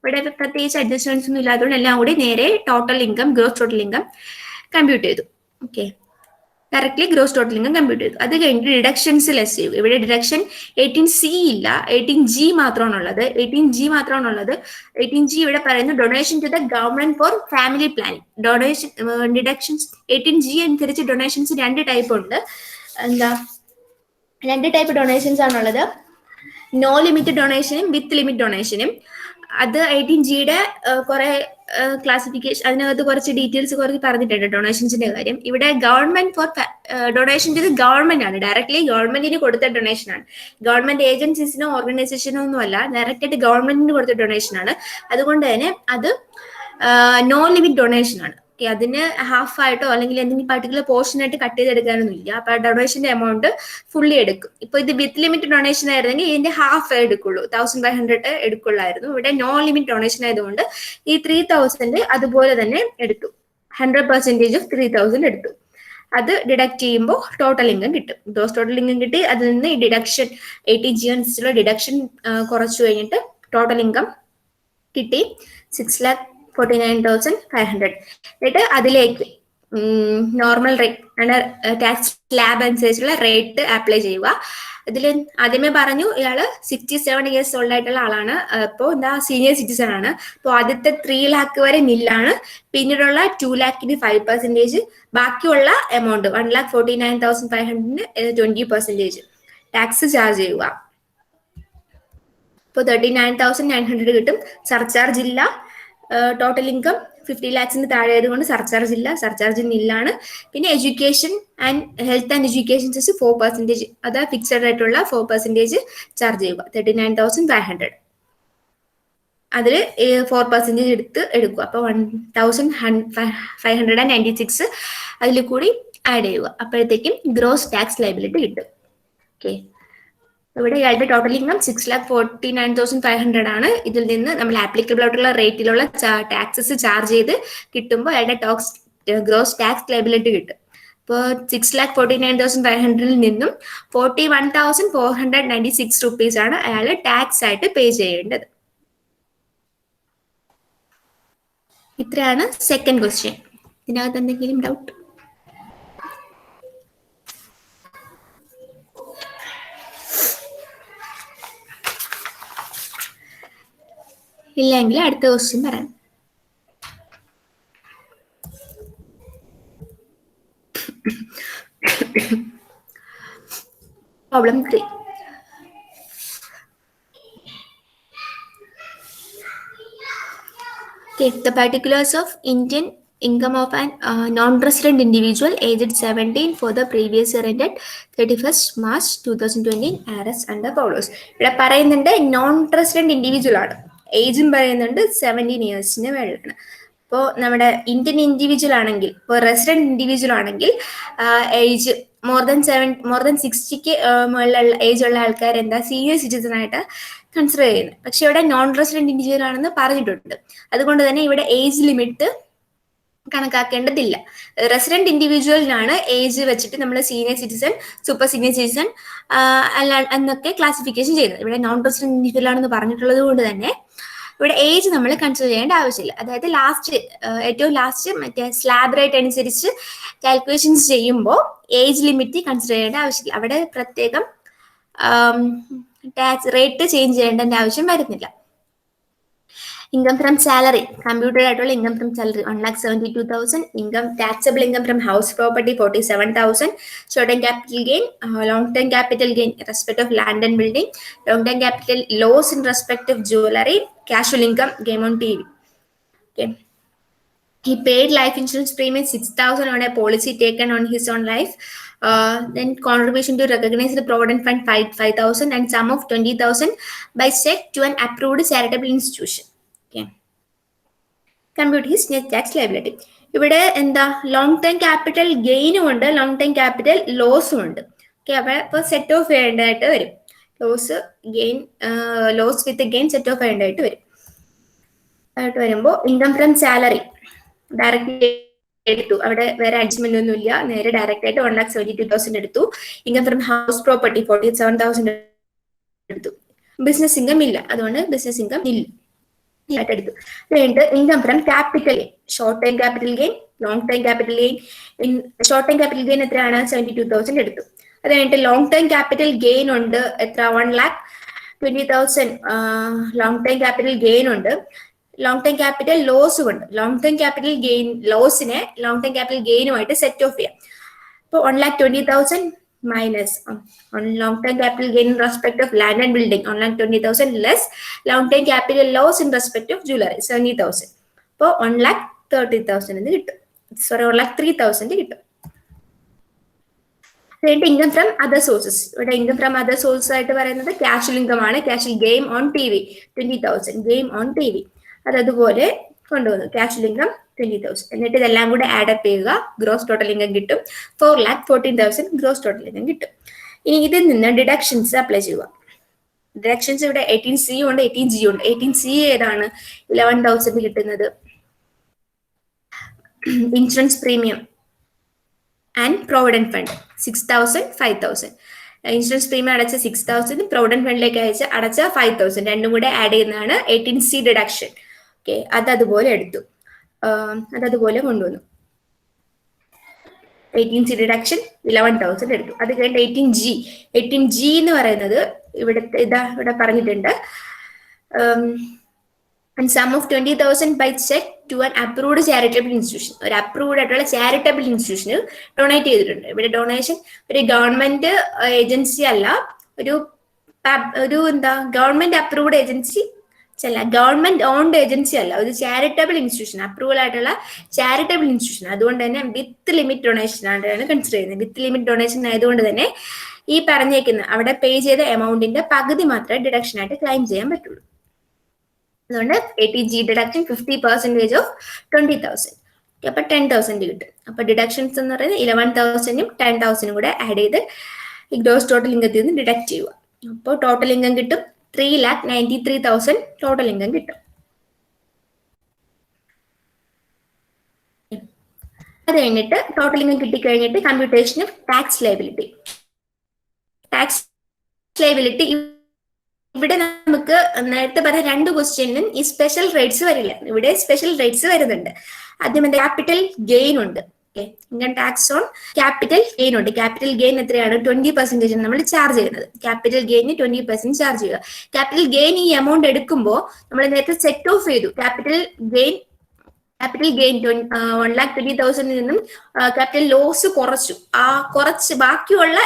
ഇവിടെ പ്രത്യേകിച്ച് അഡ്ജസ്റ്റ്മെന്റ്സ് ഒന്നും ഇല്ലാത്തതുകൊണ്ട് എല്ലാം കൂടി നേരെ total income, gross total income compute ചെയ്തു. Okay, directly gross total income compute ചെയ്തു. അത് കഴിഞ്ഞിട്ട് ഡിഡക്ഷൻസ് ലെസ് ചെയ്യും. ഇവിടെ ഡിഡക്ഷൻ 18C ഇല്ല, 18G മാത്രമാണുള്ളത്. 18G ഇവിടെ പറയുന്നു donation to the government for family planning. Donation deductions 18G അനുസരിച്ച് ഡൊണേഷൻസ് 2 ടൈപ്പ് ഉണ്ട്. എന്താ 2 ടൈപ്പ് ഡൊണേഷൻസ് ആണുള്ളത്. നോ ലിമിറ്റ് ഡൊണേഷനും വിത്ത് ലിമിറ്റ് ഡൊണേഷനും. അത് 18Gയുടെ കുറെ ക്ലാസിഫിക്കേഷൻ അതിനകത്ത് കുറച്ച് ഡീറ്റെയിൽസ് കുറച്ച് പറഞ്ഞിട്ടുണ്ട് ഡൊണേഷൻസിന്റെ കാര്യം. ഇവിടെ ഗവൺമെന്റ് ഫോർ ഡൊണേഷൻ ചെയ്ത് ഗവൺമെന്റ് ആണ്, ഡയറക്ട്ലി ഗവൺമെന്റിന് കൊടുത്ത ഡൊണേഷൻ ആണ്. ഗവൺമെന്റ് ഏജൻസീസിനോ ഓർഗനൈസേഷനോ ഒന്നും അല്ല, ഡയറക്റ്റ് ആയിട്ട് ഗവൺമെന്റിന് കൊടുത്ത ഡൊണേഷൻ ആണ്. അതുകൊണ്ട് തന്നെ അത് നോ ലിമിറ്റ് ഡൊണേഷൻ ആണ്. അതിന് ഹാഫ് ആയിട്ടോ അല്ലെങ്കിൽ എന്തെങ്കിലും പർട്ടിക്കുലർ പോർഷൻ ആയിട്ട് കട്ട് ചെയ്തെടുക്കാനൊന്നും ഇല്ല. അപ്പൊ ഡൊണേഷന്റെ എമൗണ്ട് ഫുള്ളി എടുക്കും. ഇപ്പൊ ഇത് വിത്ത് ലിമിറ്റ് ഡൊണേഷൻ ആയിരുന്നെങ്കിൽ ഇതിന്റെ ഹാഫ് എടുക്കുള്ളൂ, 1500 എടുക്കുള്ളായിരുന്നു. ഇവിടെ നോ ലിമിറ്റ് ഡൊണേഷൻ ആയതുകൊണ്ട് ഈ 3000 അതുപോലെ തന്നെ എടുത്തു. 100% ഓഫ് 3000 എടുത്തു. അത് ഡിഡക്ട് ചെയ്യുമ്പോൾ ടോട്ടൽ ഇൻകം കിട്ടും. ഗ്രോസ് ടോട്ടൽ ഇൻകം കിട്ടി. അതിൽ നിന്ന് ഈ ഡിഡക്ഷൻ 80G ഡിഡക്ഷൻ കുറച്ചു കഴിഞ്ഞിട്ട് ടോട്ടൽ ഇൻകം കിട്ടി 6,49,500. എന്നിട്ട് അതിലേക്ക് നോർമൽ റേറ്റ് ടാക്സ് സ്ലാബ് അനുസരിച്ചുള്ള റേറ്റ് അപ്ലൈ ചെയ്യുക. അതിൽ ആദ്യമേ പറഞ്ഞു ഇയാള് 67 ഇയേഴ്സ് ഓൾഡ് ആയിട്ടുള്ള ആളാണ്. അപ്പോൾ എന്താ സീനിയർ സിറ്റിസൺ ആണ്. അപ്പോൾ ആദ്യത്തെ 3 lakh വരെ നില്ലാണ്. പിന്നീടുള്ള 2 lakhന് 5%, ബാക്കിയുള്ള എമൗണ്ട് 1,49,500 20% ടാക്സ് ചാർജ് ചെയ്യുക. ഇപ്പോൾ 39,900 കിട്ടും. സർചാർജ് ഇല്ല. ടോട്ടൽ ഇൻകം 50 lakhsന് താഴെ ആയതുകൊണ്ട് സർചാർജ് ഇല്ല, സർചാർജ് നില്ലാണ്. പിന്നെ education and health and education cess 4%, അത് ഫിക്സഡ് ആയിട്ടുള്ള 4% ചാർജ് ചെയ്യുക. 39,500 അതിൽ 4% എടുക്കുക. അപ്പോൾ 1,596 അതിൽ കൂടി ആഡ് ചെയ്യുക. അപ്പോഴത്തേക്കും ഗ്രോസ് ടാക്സ് ലയബിലിറ്റി കിട്ടും. ഓക്കെ, ഇവിടെ ഇയാളുടെ ടോട്ടൽ ഇൻകം 6,49,500 ആണ്. ഇതിൽ നിന്ന് നമ്മൾ ആപ്ലിക്കബിൾ ആയിട്ടുള്ള റേറ്റിലുള്ള ടാക്സസ് ചാർജ് ചെയ്ത് കിട്ടുമ്പോൾ അയാളുടെ ഗ്രോസ് ടാക്സ് ലയബിലിറ്റി കിട്ടും. ഇപ്പോൾ 6,49,500 നിന്നും 41,496 rupees ആണ് അയാൾ ടാക്സ് ആയിട്ട് പേ ചെയ്യേണ്ടത്. ഇത്രയാണ് സെക്കൻഡ് ക്വസ്റ്റ്യൻ. ഇതിനകത്ത് എന്തെങ്കിലും ഡൗട്ട്? ഇല്ലെങ്കിൽ അടുത്ത ക്വസ്റ്റ്യൻ പറയാം. Problem 3. Okay, the particulars of Indian income of an non-resident individual aged 17 for the previous year ended 31st March 2020 are as under follows. ഇവിടെ പറയുന്നുണ്ട് നോൺ റെസിഡന്റ് ഇൻഡിവിജ്വൽ ആണ്. ഏജും പറയുന്നുണ്ട് 17 ഇയേഴ്സിന് മേളിലാണ്. ഇപ്പോൾ നമ്മുടെ ഇന്ത്യൻ ഇൻഡിവിജ്വൽ ആണെങ്കിൽ, ഇപ്പോൾ റെസിഡന്റ് ഇൻഡിവിജ്വൽ ആണെങ്കിൽ ഏജ് മോർ ദാൻ 60 മുകളിലുള്ള ഏജ് ഉള്ള ആൾക്കാർ എന്താ സീനിയർ സിറ്റിസൺ ആയിട്ട് കൺസിഡർ ചെയ്യുന്നത്. പക്ഷെ ഇവിടെ നോൺ റെസിഡന്റ് ഇൻഡിവിജ്വൽ ആണെന്ന് പറഞ്ഞിട്ടുണ്ട്. അതുകൊണ്ട് തന്നെ ഇവിടെ ഏജ് ലിമിറ്റ് കണക്കാക്കേണ്ടതില്ല. റെസിഡന്റ് ഇൻഡിവിജ്വലിനാണ് ഏജ് വെച്ചിട്ട് നമ്മൾ senior citizen, super senior citizen എന്നൊക്കെ ക്ലാസിഫിക്കേഷൻ ചെയ്യുന്നത്. ഇവിടെ നോൺ റെസിഡന്റ് ഇൻഡിവിജ്വൽ ആണെന്ന് പറഞ്ഞിട്ടുള്ളത് കൊണ്ട് തന്നെ ഇവിടെ ഏജ് നമ്മൾ കൺസിഡർ ചെയ്യേണ്ട ആവശ്യമില്ല. അതായത് ഏറ്റവും ലാസ്റ്റ് മറ്റേ സ്ലാബ് റേറ്റ് അനുസരിച്ച് കാൽക്കുലേഷൻസ് ചെയ്യുമ്പോൾ ഏജ് ലിമിറ്റ് കൺസിഡർ ചെയ്യേണ്ട ആവശ്യമില്ല. അവിടെ പ്രത്യേകം ടാക്സ് റേറ്റ് ചേഞ്ച് ചെയ്യേണ്ട ആവശ്യം വരുന്നില്ല. ഇൻകം ഫ്രം സാലറി, കമ്പ്യൂട്ടഡ് ആയിട്ടുള്ള income from salary 1,72,000. Income taxable income from house property 47,000. Short time capital gain, long time capital gain respect of land and building, long time capital loss in respect of jewelry, casual income, game on TV. Okay. He paid life insurance premium 6,000 on a policy taken on his own life. Then contribution to recognized provident fund 5,000 and sum of 20,000 by check to an approved charitable institution. Okay. Compute his net tax liability. ഇവിടെ എന്താ long time capital ഗെയിനും ഉണ്ട്, long time capital ലോസും ഉണ്ട്. Okay, അപ്പോൾ set off ചെയ്യേണ്ടതായിട്ട് വരും. Loss with gain set off ചെയ്യേണ്ടതായിട്ട് വരും. വരുമ്പോൾ ഇൻകം ഫ്രം സാലറി ഡയറക്റ്റ് എടുത്തു. അവിടെ വേറെ അഡ്ജസ്റ്റ്മെന്റ് ഒന്നും ഇല്ല, നേരെ ഡയറക്റ്റ് ആയിട്ട് 1,72,000 എടുത്തു. ഇൻകം ഫ്രം ഹൗസ് പ്രോപ്പർട്ടി 47,000 എടുത്തു. ബിസിനസ് ഇൻകം ഇല്ല, അതുകൊണ്ട് ബിസിനസ് ഇൻകം ഇല്ല എടുത്തു. കഴിഞ്ഞിട്ട് income from capital gain, short time capital gain, long time capital gain. Short time capital gain എത്രയാണ്? 72,000 എടുത്തു. അത് കഴിഞ്ഞിട്ട് ലോങ് ടൈം ക്യാപിറ്റൽ ഗെയിൻ ഉണ്ട് എത്ര? 1,20,000 ലോങ് ടൈം ക്യാപിറ്റൽ ഗെയിൻ ഉണ്ട്. ലോങ് ടൈം ക്യാപിറ്റൽ ലോസും ഉണ്ട്. ലോങ് ടൈം ക്യാപിറ്റൽ ഗെയിൻ ലോസിനെ ലോങ് ടൈം ക്യാപിറ്റൽ ഗെയിനുമായിട്ട് സെറ്റ് ഓഫ് ചെയ്യാം. ഇപ്പോൾ 1,20,000 minus on long term capital gain in respect of land and building 1,20,000 less long term capital loss in respect of jewelry 70,000. അപ്പോൾ 1,30,000 എന്ന് കിട്ടും. Sorry, 1,03,000 കിട്ടും. Income from other sources. ഇവിടെ income from other sources ആയിട്ട് പറയുന്നത് casual income ആണ്. Casual game on T V 20,000 game on T V അതുപോലെ കൊണ്ടുവന്നു. Casual income 20,000. എന്നിട്ട് ഇതെല്ലാം കൂടെ ആഡപ്പ് ചെയ്യുക, ഗ്രോസ് ടോട്ടൽ ഇൻകം കിട്ടും. 4,14,000 ഗ്രോസ് ടോട്ടൽ ഇൻകം കിട്ടും. ഇനി ഇതിൽ നിന്ന് ഡിഡക്ഷൻസ് അപ്ലൈ ചെയ്യുക. ഡിഡക്ഷൻസ് ഇവിടെ 18C ഉണ്ട്, 18G ഉണ്ട്. 18C ഏതാണ്? 11,000 കിട്ടുന്നത് insurance premium and provident fund 6,000, 5,000. Insurance premium അടച്ച 6,000, പ്രൊവിഡന്റ് ഫണ്ടിലേക്ക് അടച്ച 5,000 രണ്ടും കൂടെ ആഡ് ചെയ്യുന്നതാണ് 18C ഡിഡക്ഷൻ. ഓക്കെ, അതുപോലെ എടുത്തു, അതുപോലെ കൊണ്ടുവന്നു. 18C ഡിഡക്ഷൻ 11,000 എടുത്തു. അത് കഴിഞ്ഞിട്ട് 18G എന്ന് പറയുന്നത് ഇവിടെ പറഞ്ഞിട്ടുണ്ട്. And sum of 20,000 by check to an approved charitable institution. ഒരു അപ്രൂവ്ഡ് ആയിട്ടുള്ള ചാരിറ്റബിൾ ഇൻസ്റ്റിറ്റ്യൂഷന് ഡൊണേറ്റ് ചെയ്തിട്ടുണ്ട്. ഇവിടെ ഡൊണേഷൻ ഒരു ഗവൺമെന്റ് ഏജൻസി അല്ല, ഒരു ഗവൺമെന്റ് അപ്രൂവ്ഡ് ഏജൻസി അല്ല, ഗവൺമെന്റ് ഓൺഡ് ഏജൻസി അല്ല, ഒരു ചാരിറ്റബിൾ ഇൻസ്റ്റിറ്റ്യൂഷൻ, അപ്രൂവൽ ആയിട്ടുള്ള ചാരിറ്റബിൾ ഇൻസ്റ്റിറ്റ്യൂഷൻ. അതുകൊണ്ട് തന്നെ വിത്ത് ലിമിറ്റ് ഡൊണേഷൻ ആണ് കൺസിഡർ ചെയ്യുന്നത്. വിത്ത് ലിമിറ്റ് ഡൊണേഷൻ ആയതുകൊണ്ട് തന്നെ ഈ പറഞ്ഞേക്കുന്ന അവിടെ പേ ചെയ്ത എമൗണ്ടിന്റെ പകുതി മാത്രമേ ഡിഡക്ഷൻ ആയിട്ട് ക്ലെയിം ചെയ്യാൻ പറ്റുള്ളൂ. അതുകൊണ്ട് 18G ഡിഡക്ഷൻ 50% ഓഫ് 20,000. അപ്പൊ 10,000 കിട്ടും. അപ്പൊ ഡിഡക്ഷൻസ് എന്ന് പറയുന്നത് 11,000ഉം 10,000ഉം കൂടെ ആഡ് ചെയ്ത് ഗ്രോസ് ടോട്ടൽ ഇൻകത്തിൽ നിന്ന് ഡിഡക്ട് ചെയ്യുക. അപ്പോൾ ടോട്ടൽ ഇൻകം കിട്ടും 3,93,000 ടോട്ടൽ ഇൻകം കിട്ടും. അത് കഴിഞ്ഞിട്ട് ടോട്ടൽ ഇൻകം കിട്ടിക്കഴിഞ്ഞിട്ട് computation of tax liability. Tax liability ഇവിടെ നമുക്ക് നേരത്തെ പറഞ്ഞ 2 ക്വസ്റ്റ്യനിലും ഈ സ്പെഷ്യൽ റേറ്റ്സ് വരില്ല. ഇവിടെ സ്പെഷ്യൽ റേറ്റ്സ് വരുന്നുണ്ട്. ആദ്യം ക്യാപിറ്റൽ ഗെയിൻ ഉണ്ട്. Income tax on capital gain ഉണ്ട്. ക്യാപിറ്റൽ ഗെയിൻ എത്രയാണ്? 20% നമ്മൾ ചാർജ് ചെയ്യുന്നത്. ക്യാപിറ്റൽ ഗെയിന് 20% ചാർജ് ചെയ്യുക. ക്യാപിറ്റൽ ഗെയിൻ ഈ എമൗണ്ട് എടുക്കുമ്പോൾ നമ്മൾ നേരത്തെ സെറ്റ് ഓഫ് ചെയ്തു. ക്യാപിറ്റൽ ഗെയിൻ 1,20,000 നിന്നും ക്യാപിറ്റൽ ലോസ് കുറച്ചു. ആ കുറച്ച് ബാക്കിയുള്ള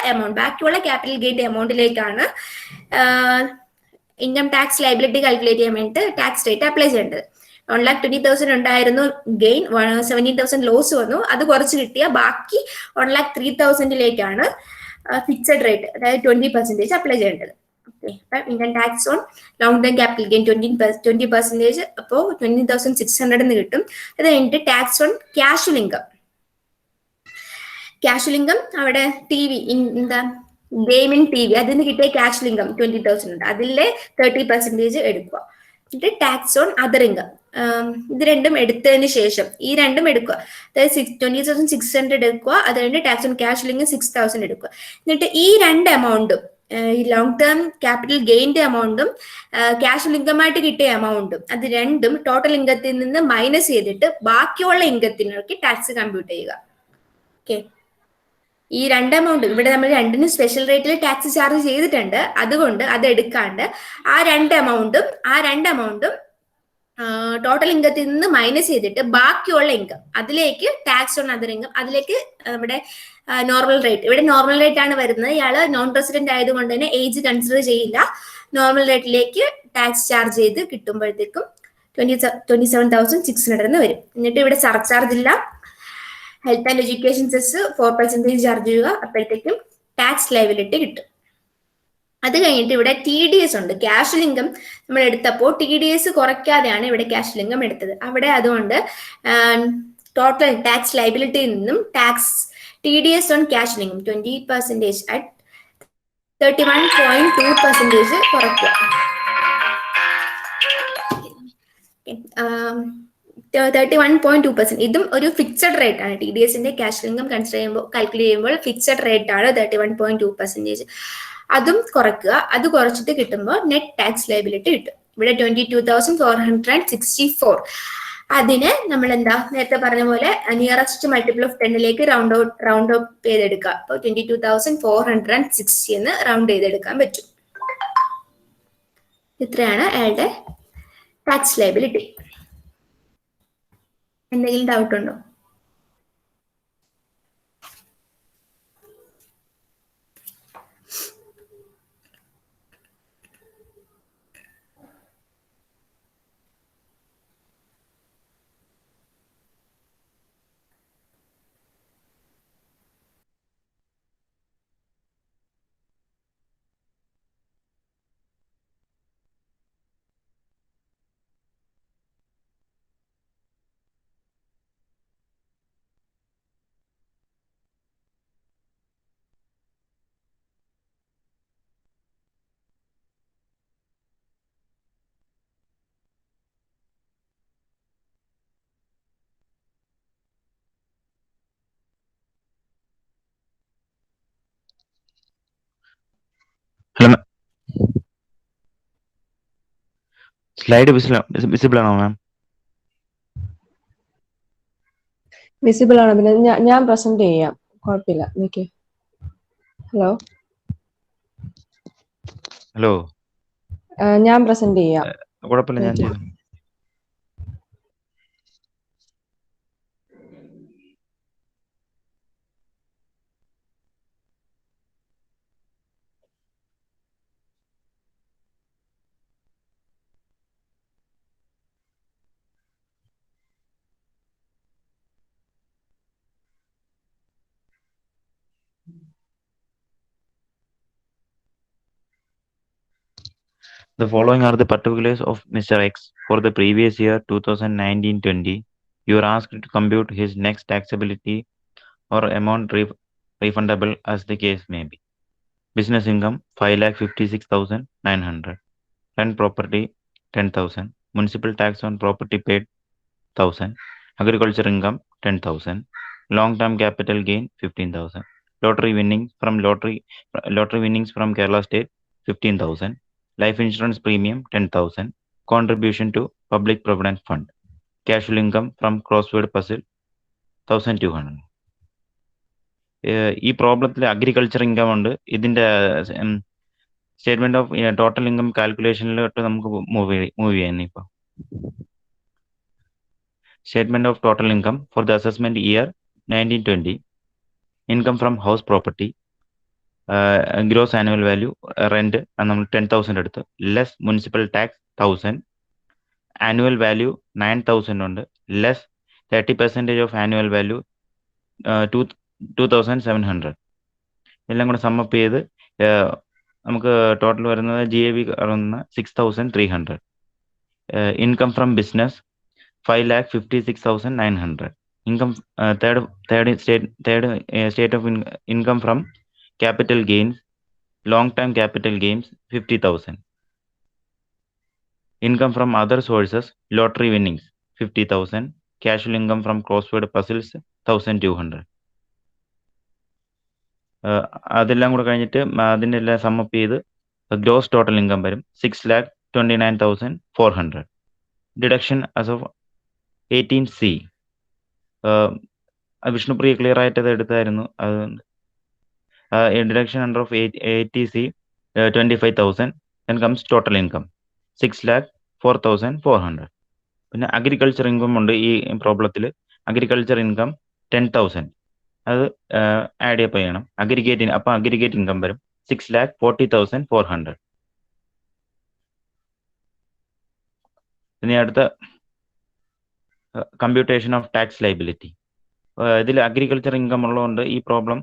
ക്യാപിറ്റൽ ഗെയിൻ്റെ എമൗണ്ടിലേക്കാണ് ഇൻകം ടാക്സ് ലയബിലിറ്റി കാൽക്കുലേറ്റ് ചെയ്യാൻ വേണ്ടിയിട്ട് ടാക്സ് റേറ്റ് അപ്ലൈ ചെയ്യേണ്ടത്. 1,20,000 ഉണ്ടായിരുന്നു ഗെയിൻ, 17,000 ലോസ് വന്നു. അത് കുറച്ച് കിട്ടിയ ബാക്കി 1,03,000ലേക്കാണ് ഫിക്സഡ് റേറ്റ്, അതായത് 20% അപ്ലൈ ചെയ്യേണ്ടത്. ഓക്കെ, അപ്പം income tax on long term capital gain 20%, അപ്പോൾ 20,600 എന്ന് കിട്ടും. അത് കഴിഞ്ഞിട്ട് ടാക്സ് ഓൺ ക്യാഷ്വൽ ഇൻകം. അവിടെ TV ഗെയിമിംഗ് TV അതിന് കിട്ടിയ ക്യാഷ്വൽ ഇൻകം 20,000 ഉണ്ട്. അതിലെ 30% എടുക്കുക. എന്നിട്ട് ടാക്സ് ഓൺ അതർ ഇൻകം. ഇത് രണ്ടും എടുത്തതിന് ശേഷം ഈ രണ്ടും എടുക്കുക, അതായത് 20,600 എടുക്കുക. അത് കഴിഞ്ഞ് ടാക്സ് ഓൺ ക്യാഷ്വൽ ഇൻകം 6,000 എടുക്കുക. എന്നിട്ട് ഈ 2 എമൗണ്ടും, ഈ ലോങ് ടേം ക്യാപിറ്റൽ ഗെയിൻ്റെ എമൗണ്ടും ക്യാഷ്വൽ ഇൻകമായിട്ട് കിട്ടിയ എമൗണ്ടും, അത് രണ്ടും ടോട്ടൽ ഇൻകത്തിൽ നിന്ന് മൈനസ് ചെയ്തിട്ട് ബാക്കിയുള്ള ഇൻകത്തിനൊക്കെ ടാക്സ് കമ്പ്യൂട്ട് ചെയ്യുക. ഓക്കെ, ഈ 2 എമൗണ്ട് ഇവിടെ നമ്മൾ രണ്ടിനും സ്പെഷ്യൽ റേറ്റിൽ ടാക്സ് ചാർജ് ചെയ്തിട്ടുണ്ട്. അതുകൊണ്ട് അത് എടുക്കാണ്ട് ആ 2 എമൗണ്ടും ടോട്ടൽ ഇൻകത്തിൽ നിന്ന് മൈനസ് ചെയ്തിട്ട് ബാക്കിയുള്ള ഇൻകം അതിലേക്ക് ടാക്സ് ഓൺ അതർ ഇൻകം, അതിലേക്ക് നമ്മുടെ നോർമൽ റേറ്റ്. ഇവിടെ നോർമൽ റേറ്റ് ആണ് വരുന്നത്. ഇയാള് നോൺ റെസിഡന്റ് ആയതുകൊണ്ട് തന്നെ ഏജ് കൺസിഡർ ചെയ്യില്ല. നോർമൽ റേറ്റിലേക്ക് ടാക്സ് ചാർജ് ചെയ്ത് കിട്ടുമ്പോഴത്തേക്കും 27,600 എന്ന് വരും. എന്നിട്ട് ഇവിടെ സർചാർജ് ഇല്ല. Health and education cess 4% charge ചെയ്യുക. അപ്പോഴത്തേക്കും ടാക്സ് ലയബിലിറ്റി കിട്ടും. അത് കഴിഞ്ഞിട്ട് ഇവിടെ TDS ഉണ്ട്. ക്യാഷ്വൽ ഇൻകം നമ്മൾ എടുത്തപ്പോൾ TDS കുറയ്ക്കാതെയാണ് ഇവിടെ ക്യാഷ്വൽ ഇൻകം എടുത്തത്. അവിടെ അതുകൊണ്ട് ടോട്ടൽ ടാക്സ് ലയബിലിറ്റിയിൽ നിന്നും TDS on casual income 20% at 31.2% കുറയ്ക്കുക. 31.2%. ഇതും ഒരു ഫിക്സഡ് റേറ്റ് ആണ്. TDSന്റെ ക്യാഷ്വൽ ഇൻകം കൺസിഡർ ചെയ്യുമ്പോൾ കാൽക്കുലേറ്റ് ചെയ്യുമ്പോൾ ഫിക്സഡ് റേറ്റ് ആണ് 31.2%. അതും കുറയ്ക്കുക. അത് കുറച്ചിട്ട് കിട്ടുമ്പോൾ നെറ്റ് ടാക്സ് ലയബിലിറ്റി കിട്ടും. ഇവിടെ 22,464. അതിന് നമ്മൾ നേരത്തെ പറഞ്ഞ പോലെ നിയറസ്റ്റ് മൾട്ടിപ്പിൾ ഓഫ് 10ലേക്ക് റൗണ്ട് ഓഫ് ചെയ്തെടുക്കുക. അപ്പോൾ 22,460 എന്ന് റൗണ്ട് ചെയ്തെടുക്കാൻ പറ്റും. ഇത്രയാണ് അയാളുടെ ടാക്സ് ലയബിലിറ്റി. എന്തെങ്കിലും ഡൗട്ട് ഉണ്ടോ? സ്ലൈഡ് വിസിബിൾ ആണോ മാം? വിസിബിൾ ആണ്. പിന്നെ ഞാൻ പ്രസന്റ് ചെയ്യാം, കുഴപ്പമില്ല. നിക്ക്. ഹലോ, ഹലോ, ഞാൻ പ്രസന്റ് ചെയ്യാം. കുഴപ്പമില്ല, ഞാൻ നിക്ക്. ചെയ്തു. The following are the particulars of Mr. X for the previous year 2019-20. You are asked to compute his next taxability or amount refundable as the case may be. Business income 5,56,900. Rent property 10,000. Municipal tax on property paid 1,000. Agriculture income 10,000. Long-term capital gain 15,000. Lottery winnings from Kerala State 15,000. Life insurance premium 10,000. Contribution to Public Provident Fund. Casual income from crossword puzzle 1,200. ഈ പ്രോബ്ലത്തിൽ agriculture income ഉണ്ട്. ഇതിന്റെ statement of total income കാൽക്കുലേഷനിലോട്ട് നമുക്ക് move ചെയ്യാൻ. ഇപ്പോൾ statement of total income for the assessment year 1920. Income from house property, gross annual value, rent നമ്മൾ 10,000 എടുത്ത്, less municipal tax 1,000, annual value 9,000 ഉണ്ട്, less 30% of annual value 2,700. എല്ലാം കൂടെ സമ്മപ്പ് ചെയ്ത് നമുക്ക് ടോട്ടൽ വരുന്നത് GAV 6,300. Income from business 5,56,900. Income third state of income from capital gains, long-term capital gains 50,000. Income from other sources, lottery winnings 50,000. Casual income from crossword puzzles 1,200. അതെല്ലാം കൂടെ കഴിഞ്ഞിട്ട് അതിൻ്റെ എല്ലാം സമ്മപ്പ് ചെയ്ത് ഗ്രോസ് ടോട്ടൽ ഇൻകം വരും 6,29,400. Deduction as of 18C. Vishnupriya clear ആയിട്ട് അത് എടുത്തായിരുന്നു. അത് deduction under of 80C 25,000. then comes total income 6,04,400. പിന്നെ അഗ്രികൾച്ചർ ഇൻകം ഉണ്ട് ഈ പ്രോബ്ലത്തിൽ. Agriculture income 10,000. അത് ആഡ് ചെയ്യണം. അപ്പം അഗ്രിഗേറ്റ് ഇൻകം വരും 6,40,400. ഇനി അടുത്ത കമ്പ്യൂട്ടേഷൻ ഓഫ് ടാക്സ് ലൈബിലിറ്റി. ഇതിൽ അഗ്രികൾച്ചർ ഇൻകം ഉള്ളതുകൊണ്ട് ഈ problem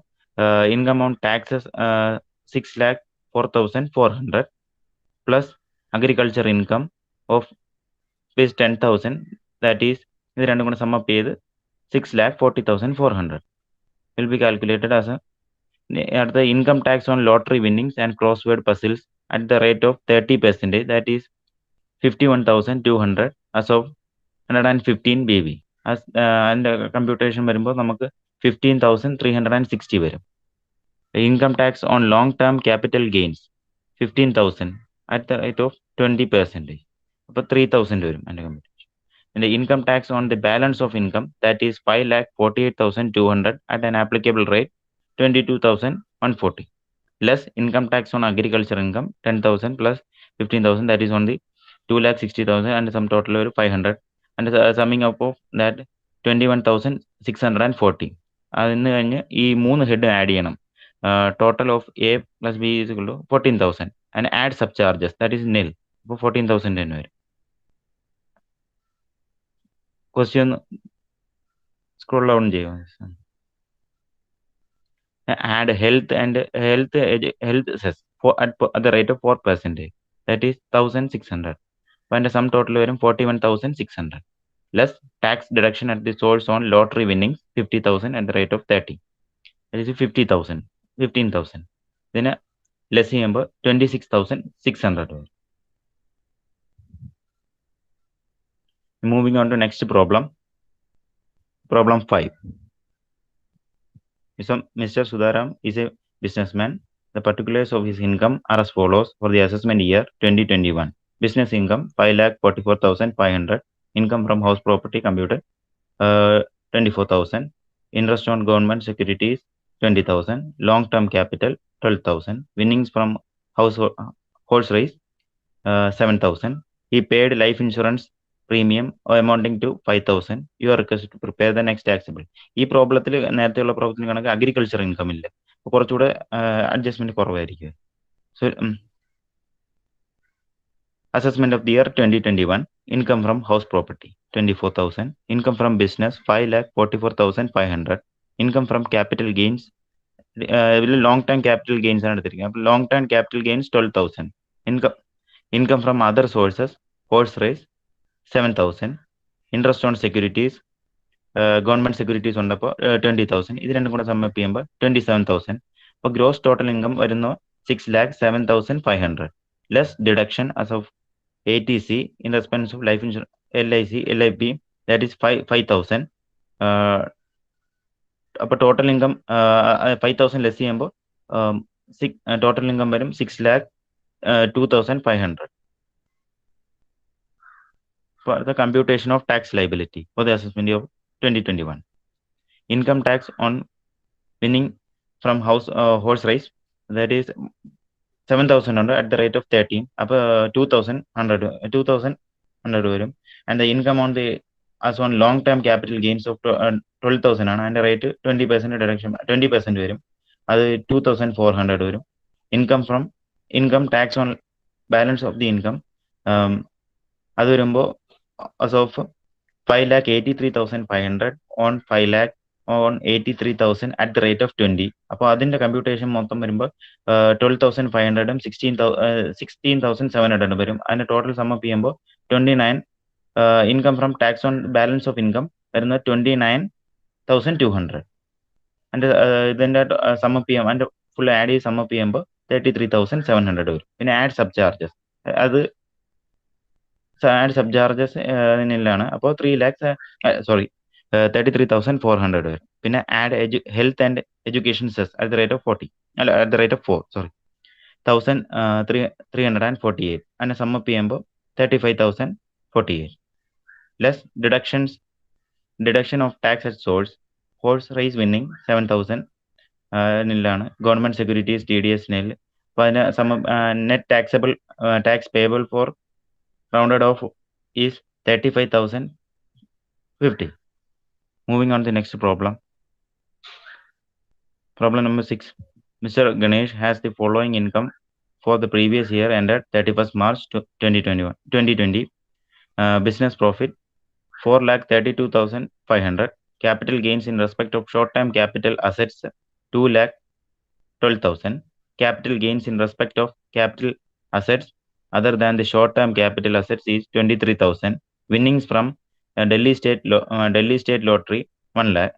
income on taxes 6,04,400 plus agriculture income of 10,000. That is ഇത് രണ്ടും കൂടെ സമ്മപ്പ് ചെയ്ത് 6,40,400 വിൽ ബി കാൽക്കുലേറ്റഡ് ആസ് അടുത്ത income tax on lottery winnings and crossword puzzles at the rate of 30%. That is 51,200 as of 115 BV. അതിൻ്റെ computation വരുമ്പോൾ നമുക്ക് 15,360 വരും. Income tax on long term capital gains 15,000 at the rate of 20%. അപ്പോൾ 3,000 വരും അതിൻ്റെ computation. പിന്നെ income tax on the balance of income that is 5,48,200 at an applicable rate 22,140. Less income tax on agriculture income 10,000 plus 15,000 that is on the 2,60,000 and some total 500 and summing up of that 21,640. അതിന് കഴിഞ്ഞ് ഈ 3 head add ചെയ്യണം. Total of A plus B is equal to 14,000 and add sub charges that is nil. അപ്പോൾ 14,000 തന്നെ വരും. Question scroll down ചെയ്യുക. add health cess at the rate of 4%. that is 1,600. അതിന്റെ some total വരും 41,600 less tax deduction at the source on lottery winnings 50,000 at the rate of 30. That is 15,000. ഇതിന് less ചെയ്യുമ്പോൾ 26,600 വരും. Moving on to next problem. Problem 5. Mr. Sudaram is a businessman. The particulars of his income are as follows for the assessment year 2021. business income 5,44,500, income from house property computed 24,000, interest on government securities 20,000, long-term capital 12,000, winnings from horse race 7,000. He paid life insurance premium amounting to 5,000. You are requested to prepare the next taxable. ഈ പ്രോബ്ലത്തിൽ നേരത്തെയുള്ള പ്രോബ്ലത്തിന് കണക്ക് agriculture income ഇല്ല, അപ്പോൾ കുറച്ചുകൂടെ adjustment കുറവായിരിക്കും. So assessment of the year 2021, income from house property 24,000, income from business 5,44,500, income from capital gains long term capital gains ആണ് എടുത്തിരിക്കുന്നത്. അപ്പോൾ long term capital gains 12,000, income from other sources horse race 7,000, interest on securities government securities ഉണ്ടപ്പോൾ 20,000. ഇത് രണ്ടും കൂടെ sum up ചെയ്യുമ്പോൾ 27,000. അപ്പോൾ gross total income വരുന്നു 6,07,500 less deduction as of ATC in respect of life insurance, LIC, LIP, that is 5,000. അപ്പോൾ total income 5,000 less ചെയ്യുമ്പോൾ total income വരും 6,02,500. For the computation of tax liability for the assessment of 2021, income tax on winning from horse race, that is 7,100 at the rate of 13. അപ്പോൾ 2,100 വരും. And the income on the as on long term capital gains of 12,000 ആണ്. അതിന്റെ rate 20% deduction 20% വരും. അത് 2,400 വരും. Income tax on balance of the income അത് വരുമ്പോൾ as of 5,83,500 on 5,83,000 at the rate of 20. അപ്പോൾ അതിന്റെ കമ്പ്യൂട്ടേഷൻ മൊത്തം വരുമ്പോൾ 12,500 16,700 വരും. അതിന്റെ ടോട്ടൽ സമ്മപ്പ് ചെയ്യുമ്പോൾ 29. Income from tax on balance of income വരുന്നത് 29,200. അതിന്റെ ഇതിന്റെ സമ്മപ്പ് ചെയ്യാം, അതിന്റെ ഫുൾ ആഡ് ചെയ്ത് സമ്മപ്പ് ചെയ്യുമ്പോൾ 33,700 വരും. പിന്നെ ആഡ് സബ് ചാർജസ്, അത് ആഡ് സബ് ചാർജസ് ഇതിലാണ്. അപ്പോൾ 33,400 വരും. പിന്നെ add health and education cess at the rate of 4 1,348. അതിനെ സമ്മപ്പ് ചെയ്യുമ്പോൾ 35,048 less deduction of tax at source horse race winning 7,000 ലാണ്. ഗവൺമെന്റ് സെക്യൂരിറ്റീസ് TDS നെൽ. അപ്പോൾ അതിന് net tax payable for rounded off is 35,050. Moving on to the next problem. Problem number 6. Mr. Ganesh has the following income for the previous year ended 31st March 2020. Business profit 4,32,500. Capital gains in respect of short-term capital assets 2,12,000. Capital gains in respect of capital assets other than the short-term capital assets is 23,000. Winnings from Delhi State Lottery 1 lakh.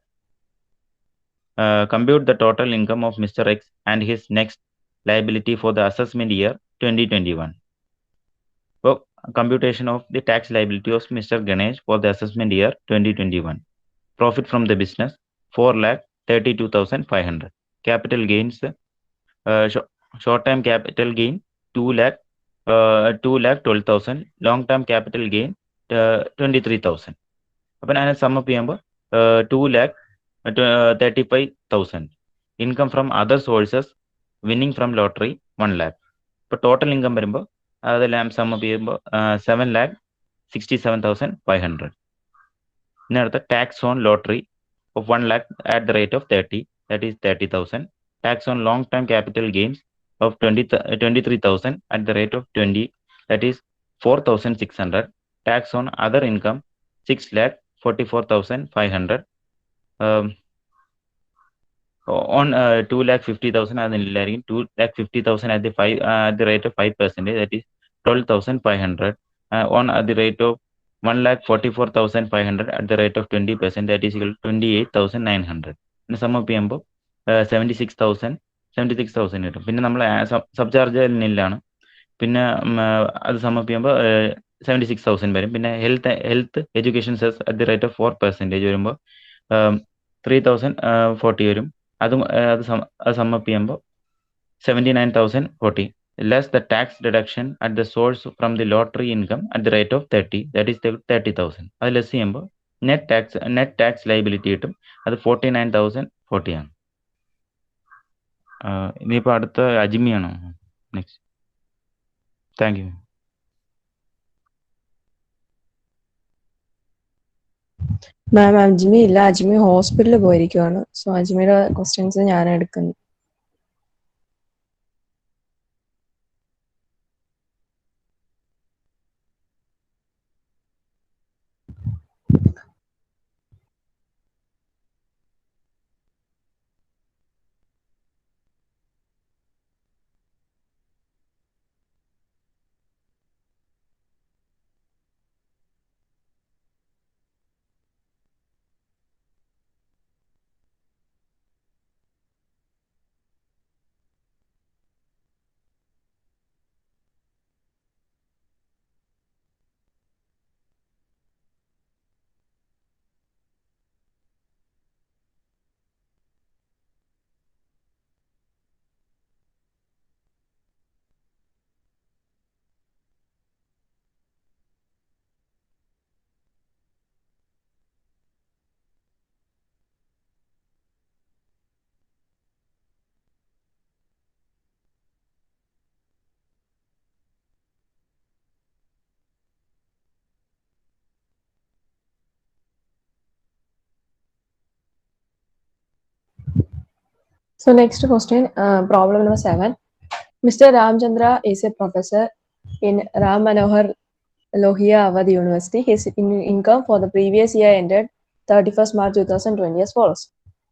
Compute the total income of Mr. X and his next liability for the assessment year 2021. So, computation of the tax liability of Mr. Ganesh for the assessment year 2021. Profit from the business 4,32,500. Capital gains, short-term capital gain 2,12,000. Long-term capital gain 23,000. അപ്പം അതിനെ sum up ചെയ്യുമ്പോൾ 2,35,000. Income from other sources winning from lottery 1 lakh. ഇപ്പോൾ total income വരുമ്പോൾ അതെല്ലാം sum up ചെയ്യുമ്പോൾ 7,67,500. ഇനി അടുത്ത tax on lottery of 1 lakh at the rate of 30, that is 30,000. Tax on long-term capital gains of 23,000 at the rate of 20, that is 4,600. Tax on other income 6,44,500. On 2,50,000 അതിലായിരിക്കും 2,50,000 at the rate of 5%, that is 12,500. On at the rate of 1,44,500 at the rate of 20%, that is equal to 28,900. Sum up ചെയ്യുമ്പോൾ 76,000 കിട്ടും. പിന്നെ നമ്മൾ sub charge നില്ലാണ്. പിന്നെ അത് sum up ചെയ്യുമ്പോൾ 76,000 വരും. പിന്നെ health education cess at the rate of 4% വരുമ്പോൾ 3,040 വരും. അത് സമ്മപ്പ് ചെയ്യുമ്പോൾ 79,040. less the tax deduction at the source from the lottery income at the rate of 30, that is 30,000. അത് ലെസ് ചെയ്യുമ്പോൾ നെറ്റ് ടാക്സ് ലൈബിലിറ്റി കിട്ടും. അത് 49,040 ആണ്. ഇനിയിപ്പോൾ അടുത്ത അജ്മിയാണോ? Next. Thank you. Ma'am Ajmi ഇല്ല, അജ്മി ഹോസ്പിറ്റലിൽ പോയിരിക്കുവാണ്. സോ അജ്മിയുടെ ക്വസ്റ്റ്യൻസ് ഞാൻ എടുക്കുന്നു. So next question, problem number 7. Mr. Ramchandra is a professor in Ram Manohar Lohia Awadh University. His income for the previous year ended 31st March 2020 as follows.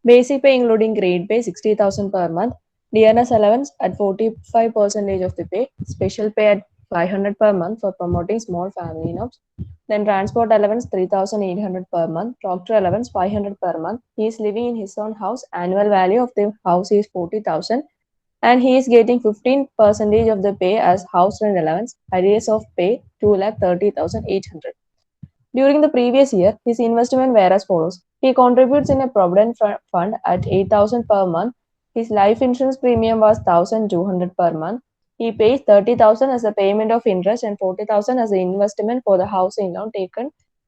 Basic pay including grade pay 60,000 per month. DNS allowance at 45% of the pay. Special pay at 500 per month for promoting small family jobs. Then transport allowance 3,800 per month. Doctor allowance 500 per month. He is living in his own house. Annual value of the house is 40,000. And he is getting 15% of the pay as house rent allowance. Arrears of pay 2,30,800. During the previous year, his investment were as follows. He contributes in a provident fund at 8,000 per month. His life insurance premium was 1,200 per month. He pays 30,000 as a payment of interest and 40,000 as an investment for the housing loan taken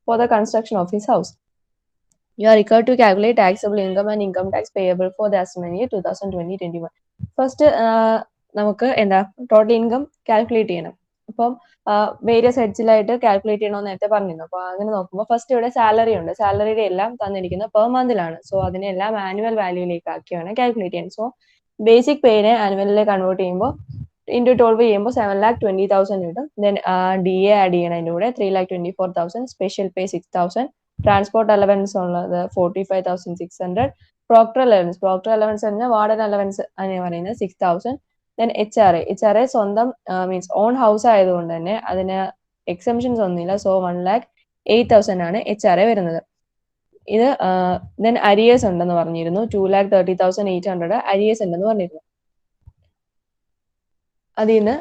for the construction of his house. You are required to calculate taxable income and income tax payable for the assessment year 2020-21. First നമുക്ക് എന്താ total income calculate ചെയ്യണം. അപ്പം various ഹെഡ്സിലായിട്ട് calculate ചെയ്യണമെന്ന് നേരത്തെ പറഞ്ഞിരുന്നു. അപ്പോൾ അങ്ങനെ നോക്കുമ്പോൾ ഫസ്റ്റ് ഇവിടെ സാലറി ഉണ്ട്. സാലറിയുടെ എല്ലാം തന്നിരിക്കുന്നത് പെർ മന്തിലാണ്. സോ അതിനെല്ലാം ആനുവൽ വാല്യൂയിലേക്ക് ആക്കിയാണ് കാൽക്കുലേറ്റ് ചെയ്യുന്നത്. സോ ബേസിക് പേനെ ആനുവലിലേക്ക് കൺവേർട്ട് ചെയ്യുമ്പോൾ ഇൻറ്റു 12 ചെയ്യുമ്പോൾ 7,20,000 കിട്ടും. ദെൻ ഡി എ ആഡ് ചെയ്യണം അതിൻ്റെ കൂടെ 3,24,000. സ്പെഷ്യൽ പേ 6,000. ട്രാൻസ്പോർട്ട് അലവൻസ് ഉള്ളത് 45,600. പ്രോക്ടർ അലവൻസ് പറഞ്ഞാൽ വാർഡൻ അലവൻസ് അങ്ങനെ പറയുന്നത് 6,000. ദെൻ എച്ച് ആർ എ സ്വന്തം മീൻസ് ഓൺ ഹൗസ് ആയതുകൊണ്ട് തന്നെ അതിന് എക്സംഷൻസ് ഒന്നുമില്ല. സോ 1,08,000 ആണ് എച്ച് ആർ എ വരുന്നത്. ഇത് ദെൻ അരിയേഴ്സ് ഉണ്ടെന്ന് പറഞ്ഞിരുന്നു. 2,30,800 അരിയേഴ്സ് ഉണ്ടെന്ന് പറഞ്ഞിരുന്നു. അതിൽ നിന്ന്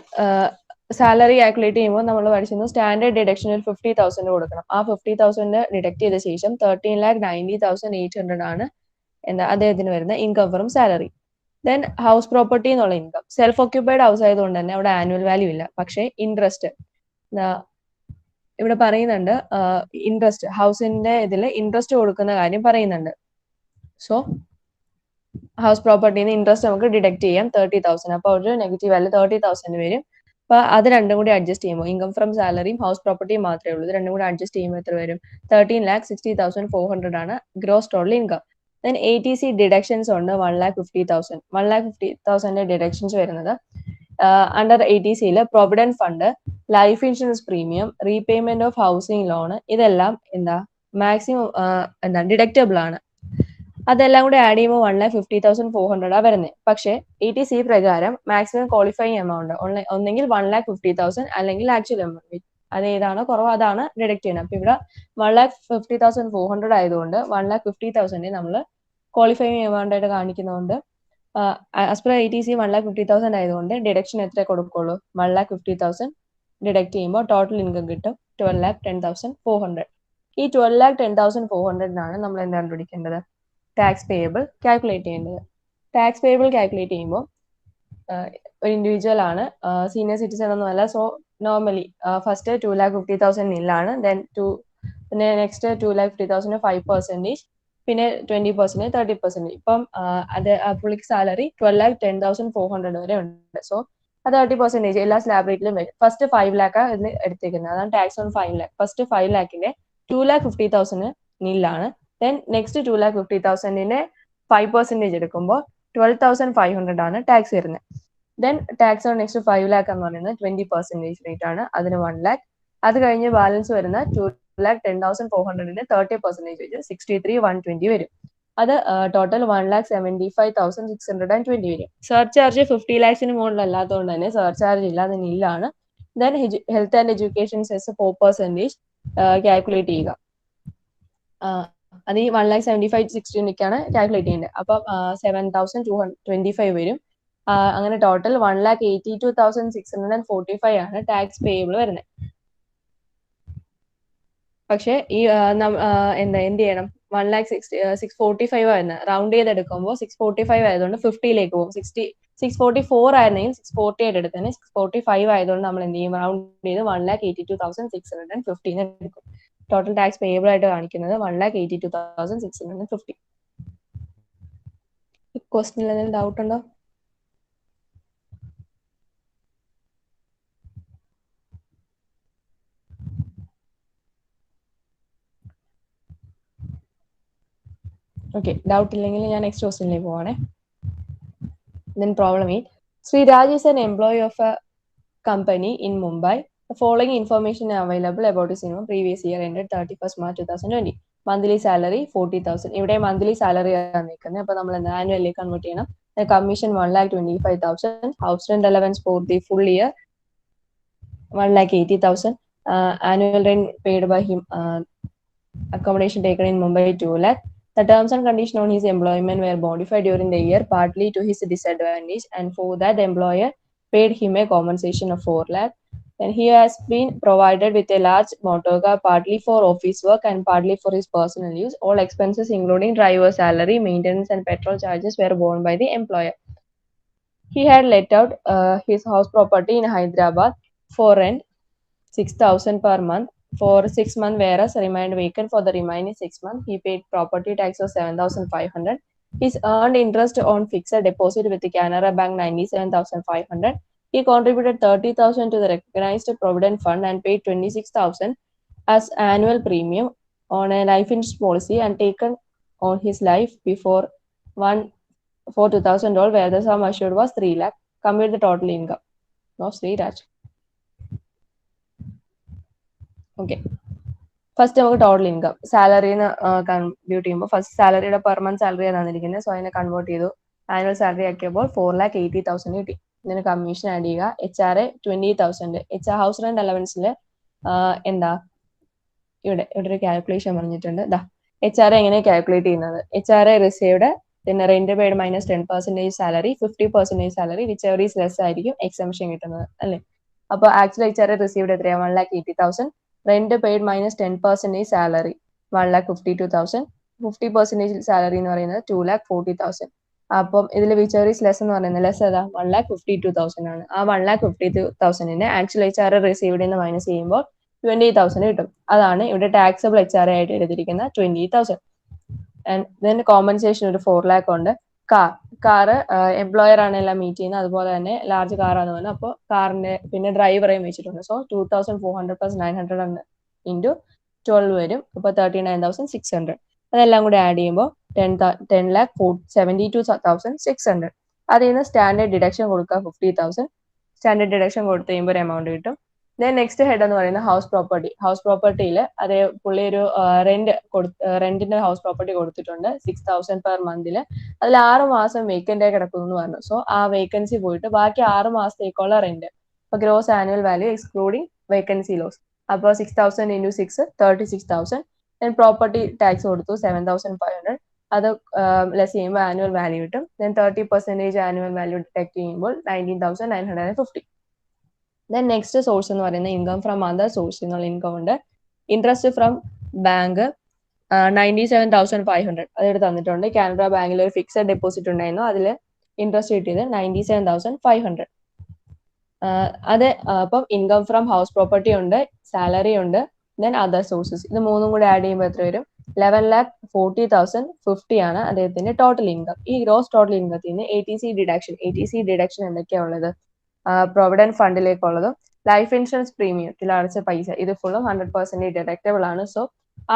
സാലറി കാൽക്കുലേറ്റ് ചെയ്യുമ്പോൾ നമ്മൾ പഠിച്ചിരുന്നു സ്റ്റാൻഡേർഡ് ഡിഡക്ഷൻ ഒരു 50,000 കൊടുക്കണം. ആ 50,000 ഡിഡക്ട് ചെയ്ത ശേഷം 13,90,800 ആണ് എന്താ അദ്ദേഹത്തിന് വരുന്ന income from salary. Then house property എന്നുള്ള ഇൻകം. സെൽഫ് ഓക്യുപ്പൈഡ് ഹൗസ് ആയതുകൊണ്ട് തന്നെ അവിടെ ആനുവൽ വാല്യൂ ഇല്ല. പക്ഷേ ഇൻട്രസ്റ്റ് ഇവിടെ പറയുന്നുണ്ട്. ഇൻട്രസ്റ്റ് ഹൗസിന്റെ ഇതിൽ ഇൻട്രസ്റ്റ് കൊടുക്കുന്ന കാര്യം പറയുന്നുണ്ട്. സോ ഹൗസ് പ്രോപ്പർട്ടിന്ന് ഇൻട്രസ്റ്റ് നമുക്ക് ഡിഡക്ട് ചെയ്യാം 30,000. അപ്പോൾ ഒരു നെഗറ്റീവ് വാല്യൂ 30,000 വരും. അപ്പൊ അത് രണ്ടും കൂടി അഡ്ജസ്റ്റ് ചെയ്യുമ്പോൾ ഇൻകം ഫ്രം സാലറിയും ഹൗസ് പ്രോപ്പർട്ടിയും മാത്രമേ ഉള്ളൂ. ഇത് രണ്ടും കൂടി അഡ്ജസ്റ്റ് ചെയ്യുമ്പോൾ എത്ര വരും? 13,60,400 ആണ് gross total income. Then ATC deductions ഉണ്ട് 1,50,000. 1,50,000 ഡിഡക്ഷൻസ് വരുന്നത് അണ്ടർ ATCയിൽ provident fund, life insurance premium, repayment of housing loan, ഇതെല്ലാം എന്താ മാക്സിമം എന്താ ഡിഡക്റ്റബിൾ ആണ്. അതെല്ലാം കൂടെ ആഡ് ചെയ്യുമ്പോൾ 1,50,400 വരുന്നത്. പക്ഷേ ATC പ്രകാരം മാക്സിമം ക്വാളിഫൈങ് എമൗണ്ട് ഒന്നെങ്കിൽ 1,50,000 അല്ലെങ്കിൽ ആക്ച്വൽ എമൗണ്ട് അത് ഏതാണോ കുറവ് അതാണ് ഡിഡക്ട് ചെയ്യുന്നത്. അപ്പൊ ഇവിടെ 1,50,400 ആയതുകൊണ്ട് 1,50,000 നമ്മൾ ക്വാളിഫൈങ് എമൗണ്ട് ആയിട്ട് കാണിക്കുന്നതുകൊണ്ട് ആസ് പെർ ATC 1,50,000 ആയതുകൊണ്ട് ഡിഡക്ഷൻ എത്ര കൊടുക്കുള്ളൂ? 1,50,000 ഡിഡക്ട് ചെയ്യുമ്പോൾ ടോട്ടൽ ഇൻകം കിട്ടും 12,10,400. ഈ 12,10,400 നമ്മൾ എന്ത് കണ്ടുപിടിക്കേണ്ടത്? ടാക്സ് പേയബിൾ കാൽക്കുലേറ്റ് ചെയ്യേണ്ടത്. ടാക്സ് പേയബിൾ കാൽക്കുലേറ്റ് ചെയ്യുമ്പോൾ ഒരു ഇൻഡിവിജ്വൽ ആണ്, സീനിയർ സിറ്റിസൺ ഒന്നുമല്ല. സോ നോർമലി ഫസ്റ്റ് 2,50,000 നില്ലാണ്, പിന്നെ നെക്സ്റ്റ് 2,50,000 5%, പിന്നെ 20%, 30%. ഇപ്പം അത് പുള്ളിക്ക് സാലറി 12,10,400 വരെ ഉണ്ട്. സോ 30% എല്ലാ സ്ലാബ് റേറ്റിലും വരും. ഫസ്റ്റ് 5 lakh ഇതിന് എടുത്തേക്കുന്നത്, അതാണ് ടാക്സ് ഓൺ 5 lakh. ഫസ്റ്റ് 5 lakhന്റെ 2,50,000 നില്ലാണ്. ദെൻ നെക്സ്റ്റ് 2,50,000ന്റെ 5% എടുക്കുമ്പോൾ 12,500 ആണ് ടാക്സ് വരുന്നത്. Then tax on next 5 lakh എന്ന് പറയുന്നത് 20% റേറ്റ് ആണ്, അതിന് 1 lakh. അത് കഴിഞ്ഞ് ബാലൻസ് വരുന്ന 2,10,400ന് 30% 63,120 വരും. അത് ടോട്ടൽ 1,75,620 വരും. സർചാർജ് 50 lakhsന് മുകളിലല്ലാത്തതുകൊണ്ട് തന്നെ സർചാർജ് ഇല്ല, അത് നില്ലാണ്. Then health and education cess 4% calculate ചെയ്യുക. അത് ഈ 1,75,620ക്കാണ് കാൽക്കുലേറ്റ് ചെയ്യുന്നത്. അപ്പം 7,225 വരും. അങ്ങനെ ടോട്ടൽ 1,82,645 ആണ് ടാക്സ് പേയബിൾ വരുന്നത്. പക്ഷെ ഈ എന്ത് ചെയ്യണം, 1,06,645 ആയിരുന്നു, റൗണ്ട് ചെയ്തെടുക്കുമ്പോൾ 645 ആയതുകൊണ്ട് 50ലേക്ക് പോകും. 644 ആയിരുന്നെങ്കിൽ 648 എടുത്തന്നെ, 645 ആയതുകൊണ്ട് നമ്മൾ എന്ത് ചെയ്യും, റൗണ്ട് ചെയ്ത് 1,82,615 എടുക്കും. ടോട്ടൽ ടാക്സ് പേയബിൾ ആയിട്ട് കാണിക്കുന്നത് 1,82,650. ക്വസ്റ്റ്യനിൽ എന്തെങ്കിലും ഡൗട്ട് ഉണ്ടോ? ഓക്കെ, ഡൗട്ട് ഇല്ലെങ്കിൽ ഞാൻ നെക്സ്റ്റ് ക്വസ്റ്റ്യനിലേക്ക് പോവാണേ. Then problem 8. Sri Raj is an employee of a company in Mumbai. The following information are available about his previous year ended 31st March 2020. Monthly salary 40,000. ഇവിടെ മന്ത്ലി സാലറി ആണ് നിൽക്കുന്നത്. അപ്പോൾ നമ്മൾ annually convert ചെയ്യണം. Commission 1,25,000. House rent allowance for the full year 1,80,000. Annual rent paid by him, accommodation taken in Mumbai 2 lakh. The terms and conditions on his employment were modified during the year, partly to his disadvantage, and for that the employer paid him a compensation of 4 lakh. And he has been provided with a large motor car, partly for office work and partly for his personal use. All expenses, including driver salary, maintenance, and petrol charges, were borne by the employer. He had let out his house property in Hyderabad for rent 6,000 per month for 6 months, whereas remained vacant for the remaining 6 months. He paid property tax of 7,500. He's earned interest on fixed deposit with the Canara Bank 97,500. He contributed 30,000 to the recognized provident fund and paid 26,000 as annual premium on a life insurance policy and taken on his life before 2,000 where the sum assured was 3 lakh. Compute the total income of Sri Raj. Okay, first നമുക്ക് total income സാലറിന്ന് compute ചെയ്യുമ്പോൾ first സാലറിയുടെ per month salary തന്നിരിക്കുന്നത്. So അതിനെ convert ചെയ്തു, annual salary ആക്കിയപ്പോൾ 4,80,000 കിട്ടി. ഇതിന് commission add ചെയ്യുക. HRA 20,000. House rent അലവൻസിൽ എന്താ ഇവിടെ ഒരു കാൽക്കുലേഷൻ പറഞ്ഞിട്ടുണ്ട്. HRA എങ്ങനെ കാൽക്കുലേറ്റ് ചെയ്യുന്നത്? HRA റിസീവ്ഡ്, പിന്നെ rent paid minus 10% salary, 50% salary, which ever is less ആയിരിക്കും എക്സംഷൻ കിട്ടുന്നത് അല്ലേ. അപ്പോൾ ആക്ച്വലി HRA റിസീവ്ഡ് എത്രയാണ്? 1,80,000. Rent paid minus 10% salary 1,52,000. 50% salary എന്ന് പറയുന്നത് 2,40,000. അപ്പം ഇതിൽ വിച്ച് എവർ ഈസ് ലെസ് എന്ന് പറയുന്നത് ലെസ് ഏതാ? 1,52,000 ആണ്. ആ 1,52,000നെ ആക്ച്വൽ HRA റിസീവ്ഡ് എന്ന് മൈനസ് ചെയ്യുമ്പോൾ 20,000 കിട്ടും. അതാണ് ഇവിടെ ടാക്സബിൾ HRA ആയിട്ട് എടുത്തിരിക്കുന്ന 20,000. ആൻഡ് ദെൻ കോമ്പൻസേഷൻ ഒരു 4 lakh ഉണ്ട്. കാറ് എംപ്ലോയർ ആണ് എല്ലാം മീറ്റ് ചെയ്യുന്നത്, അതുപോലെ തന്നെ ലാർജ് കാറാന്ന് പറഞ്ഞാൽ അപ്പോൾ കാറിന്റെ പിന്നെ ഡ്രൈവറേയും വെച്ചിട്ടുണ്ട്. സോ 2,400 പ്ലസ് 900 ഇൻറ്റു 12 വരും. അപ്പോൾ 39,600. അതെല്ലാം കൂടി ആഡ് ചെയ്യുമ്പോൾ 10,72,600. അതിൽ നിന്ന് സ്റ്റാൻഡേർഡ് ഡിഡക്ഷൻ കൊടുക്കുക 50,000. സ്റ്റാൻഡേർഡ് ഡിഡക്ഷൻ കൊടുത്തു കഴിയുമ്പോൾ ഒരു എമൗണ്ട് കിട്ടും. ദെൻ നെക്സ്റ്റ് ഹെഡ് എന്ന് പറയുന്നത് ഹൗസ് പ്രോപ്പർട്ടി. ഹൗസ് പ്രോപ്പർട്ടിയിൽ അതേ പുള്ളി ഒരു റെന്റിന്റെ ഹൗസ് പ്രോപ്പർട്ടി കൊടുത്തിട്ടുണ്ട് 6,000 പെർ മന്തിൽ. അതിൽ 6 മാസം വേക്കന്റ് ആയി കിടക്കുന്നു എന്ന് പറഞ്ഞു. സോ ആ വേക്കൻസി പോയിട്ട് ബാക്കി 6 മാസത്തേക്കുള്ള റെന്റ്, അപ്പോൾ gross annual value excluding vacancy loss. അപ്പോൾ 6,000 ഇൻറ്റു 6 36,000. ദെൻ പ്രോപ്പർട്ടി ടാക്സ് കൊടുത്തു 7,500. അത് ലെസ് ചെയ്യുമ്പോൾ ആനുവൽ വാല്യൂ കിട്ടും. ദെൻ 30% ആനുവൽ വാല്യൂ ഡിറ്റക്ട് ചെയ്യുമ്പോൾ 19,950. ദെൻ നെക്സ്റ്റ് സോഴ്സ് എന്ന് പറയുന്നത് ഇൻകം ഫ്രം അതർ സോഴ്സ് എന്നുള്ള ഇൻകം ഉണ്ട്. ഇൻട്രസ്റ്റ് ഫ്രം ബാങ്ക് 97,500 അതെടുത്ത് തന്നിട്ടുണ്ട്. കാനറ ബാങ്കിൽ ഒരു ഫിക്സഡ് ഡെപ്പോസിറ്റ് ഉണ്ടായിരുന്നു, അതിൽ ഇൻട്രസ്റ്റ് കിട്ടിയത് 97,500. അത് അപ്പം ഇൻകം ഫ്രം ഹൗസ് പ്രോപ്പർട്ടി ഉണ്ട്, സാലറി ഉണ്ട്, ദെൻ അതർ സോഴ്സസ്. ഇത് മൂന്നും കൂടി ആഡ് ചെയ്യുമ്പോൾ എത്ര വരും? 11,40,050 ആണ് അദ്ദേഹത്തിന്റെ ടോട്ടൽ ഇൻകം. ഈ ഗ്രോസ് ടോട്ടൽ ഇൻകത്തിൽ നിന്ന് ATC ഡിഡക്ഷൻ എന്തൊക്കെയാണ് ഉള്ളത്? പ്രൊവിഡന്റ് ഫണ്ടിലേക്കുള്ളതും ലൈഫ് ഇൻഷുറൻസ് പ്രീമിയത്തിൽ അടച്ച പൈസ ഇത് ഫുള്ളും 100% ഡിഡക്റ്റബിൾ ആണ്. സോ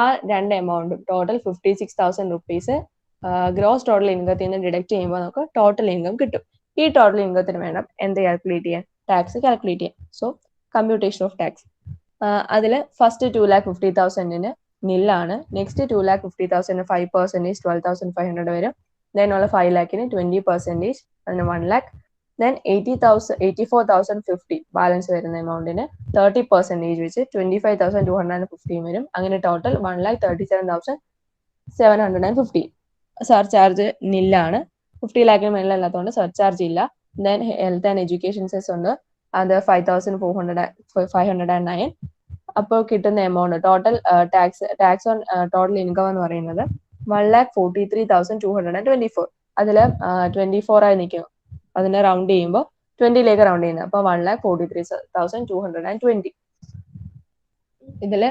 ആ രണ്ട് എമൗണ്ടും ടോട്ടൽ 56,000 റുപ്പീസ് ഗ്രോസ് ടോട്ടൽ ഇൻകത്തിൽ നിന്ന് ഡിഡക്ട് ചെയ്യുമ്പോൾ നമുക്ക് ടോട്ടൽ ഇൻകം കിട്ടും. ഈ ടോട്ടൽ ഇൻകത്തിന് വേണം എന്ത് കാൽക്കുലേറ്റ് ചെയ്യാൻ? ടാക്സ് കാൽക്കുലേറ്റ് ചെയ്യാം. So computation of tax. അതിൽ ഫസ്റ്റ് 2,50,000 നില്ലാണ്. നെക്സ്റ്റ് 2,50,000 5% 12,500 വരും. ദെൻ ഉള്ള 5 lakhന് 20%, അതിന് 1 lakh. ദെൻ 84,050 ബാലൻസ് വരുന്ന എമൗണ്ടിന് 30% വെച്ച് 25,250 വരും. അങ്ങനെ ടോട്ടൽ 1,37,750. സർചാർജ് നില്ലാണ്. 50 lakhന് മേളിലല്ലാത്തതുകൊണ്ട് സർചാർജ് ഇല്ല. Then health and education cess ഉണ്ട്, അത് 5,509. അപ്പോൾ കിട്ടുന്ന amount total tax on total income എന്ന് പറയുന്നത് 1,43,224. അതിൽ 24 ആയി നിൽക്കും, അതിനെ റൗണ്ട് ചെയ്യുമ്പോൾ 20ലേക്ക് റൗണ്ട് ചെയ്യുന്നത്. അപ്പോൾ 1,43,220. ഇതില്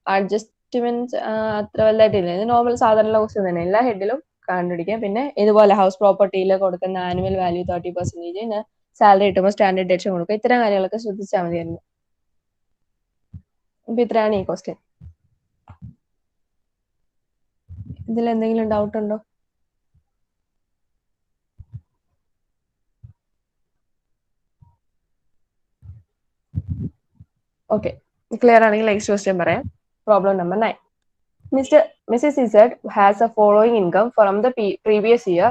അഡ്ജസ്റ്റ്മെന്റ് അത്ര വലുതായിട്ടില്ല. ഇത് നോർമൽ സാധാരണ ക്വസ്റ്റ്യൻ തന്നെ, എല്ലാ ഹെഡിലും കണ്ടുപിടിക്കാം. പിന്നെ ഇതുപോലെ ഹൗസ് പ്രോപ്പർട്ടിയിൽ കൊടുക്കുന്ന ആനുവൽ വാല്യൂ 30%, സാലറി കിട്ടുമ്പോൾ സ്റ്റാൻഡേർഡ് ഡെഡക്ഷൻ കൊടുക്കുക. ഇത്തരം കാര്യങ്ങളൊക്കെ ശ്രദ്ധിച്ചാൽ മതിയായിരുന്നു. അപ്പൊ ഇത്രയാണ് ഈ ക്വസ്റ്റ്യൻ. ഇതിൽ എന്തെങ്കിലും ഡൗട്ട് ഉണ്ടോ? ഓക്കെ, ക്ലിയർ ആണെങ്കിൽ നെക്സ്റ്റ് ക്വസ്റ്റ്യൻ പറയാം. Problem number 9. Mrs. Z has a following income from the previous year